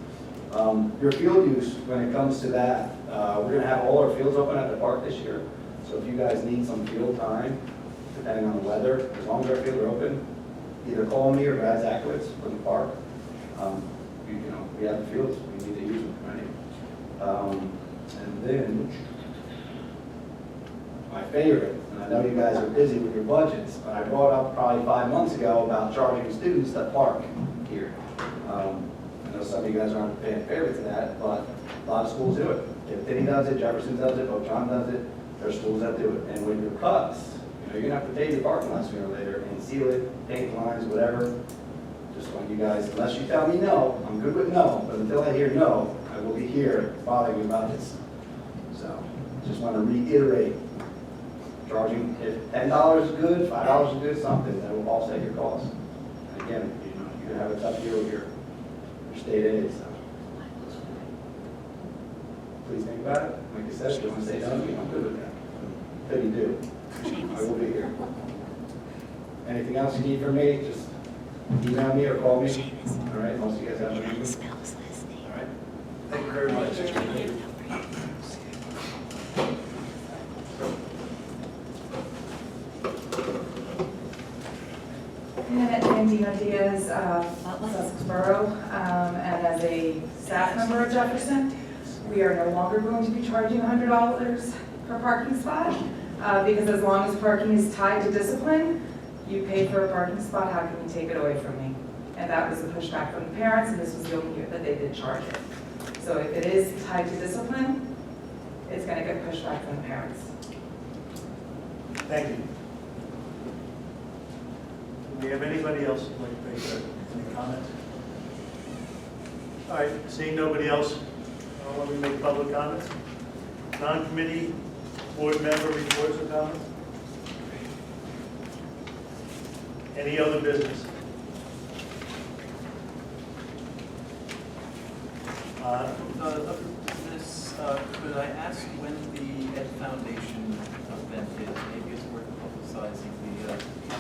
Your field use, when it comes to that, we're going to have all our fields open at the park this year. So if you guys need some field time, depending on the weather, as long as our fields are open, either call me or Brad Zakowitz from the park. We have the fields, we need to use them, right? And then, my favorite, and I know you guys are busy with your budgets, but I brought up probably 5 months ago about charging students that park here. I know some of you guys aren't paying favor to that, but a lot of schools do it. If Denny does it, Jefferson does it, Oak John does it, there are schools that do it. And when your cuts, you're gonna have to pay your parking lot sooner or later and seal it, paint lines, whatever. Just want you guys, unless you tell me no, I'm good with no, but until I hear no, I will be here bothering you about this. So, just want to reiterate, charging, if $10 is good, $5 is good, something that will offset your costs. And again, you're gonna have a tough year with your state aid, so. Please think about it. Like I said, if you want to say no, I'm good with that. But you do. I will be here. Anything else you need from me, just email me or call me. All right, most of you guys have my number. All right. Thank you very much. And Andy Diaz, Sussex Borough, and as a staff member of Jefferson, we are no longer going to be charging $100 per parking spot, because as long as parking is tied to discipline, you pay for a parking spot, how can you take it away from me? And that was the pushback from the parents, and this was the only year that they did charge it. So if it is tied to discipline, it's going to get pushback from the parents. Thank you. Do we have anybody else who'd like to make any comments? All right, seeing nobody else, let me make public comments. Non-committee board member reports or comments? Any other business? Could I ask when the Ed Foundation event is? Maybe it's worth publicizing the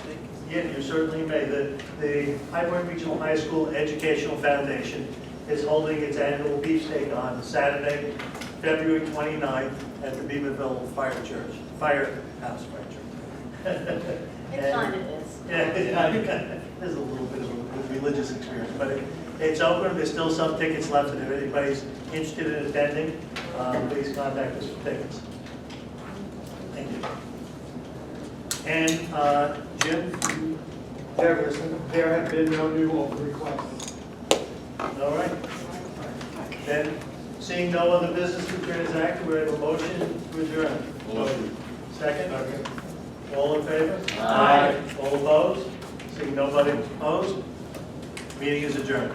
date? Yeah, you certainly may. The Highmark Regional High School Educational Foundation is holding its annual beefsteak on Saturday, February 29th at the Beaverville Firehouse Church. It kind of is. Yeah, there's a little bit of a religious experience, but it's open. There's still some tickets left, and if anybody's interested in attending, please contact us for tickets. And, Jim, There have been no new open requests. all right. Then, seeing no other business to transact, we have a motion to adjourn. Motion. Second? All in favor? Aye. All opposed? Seeing nobody opposed, meeting is adjourned.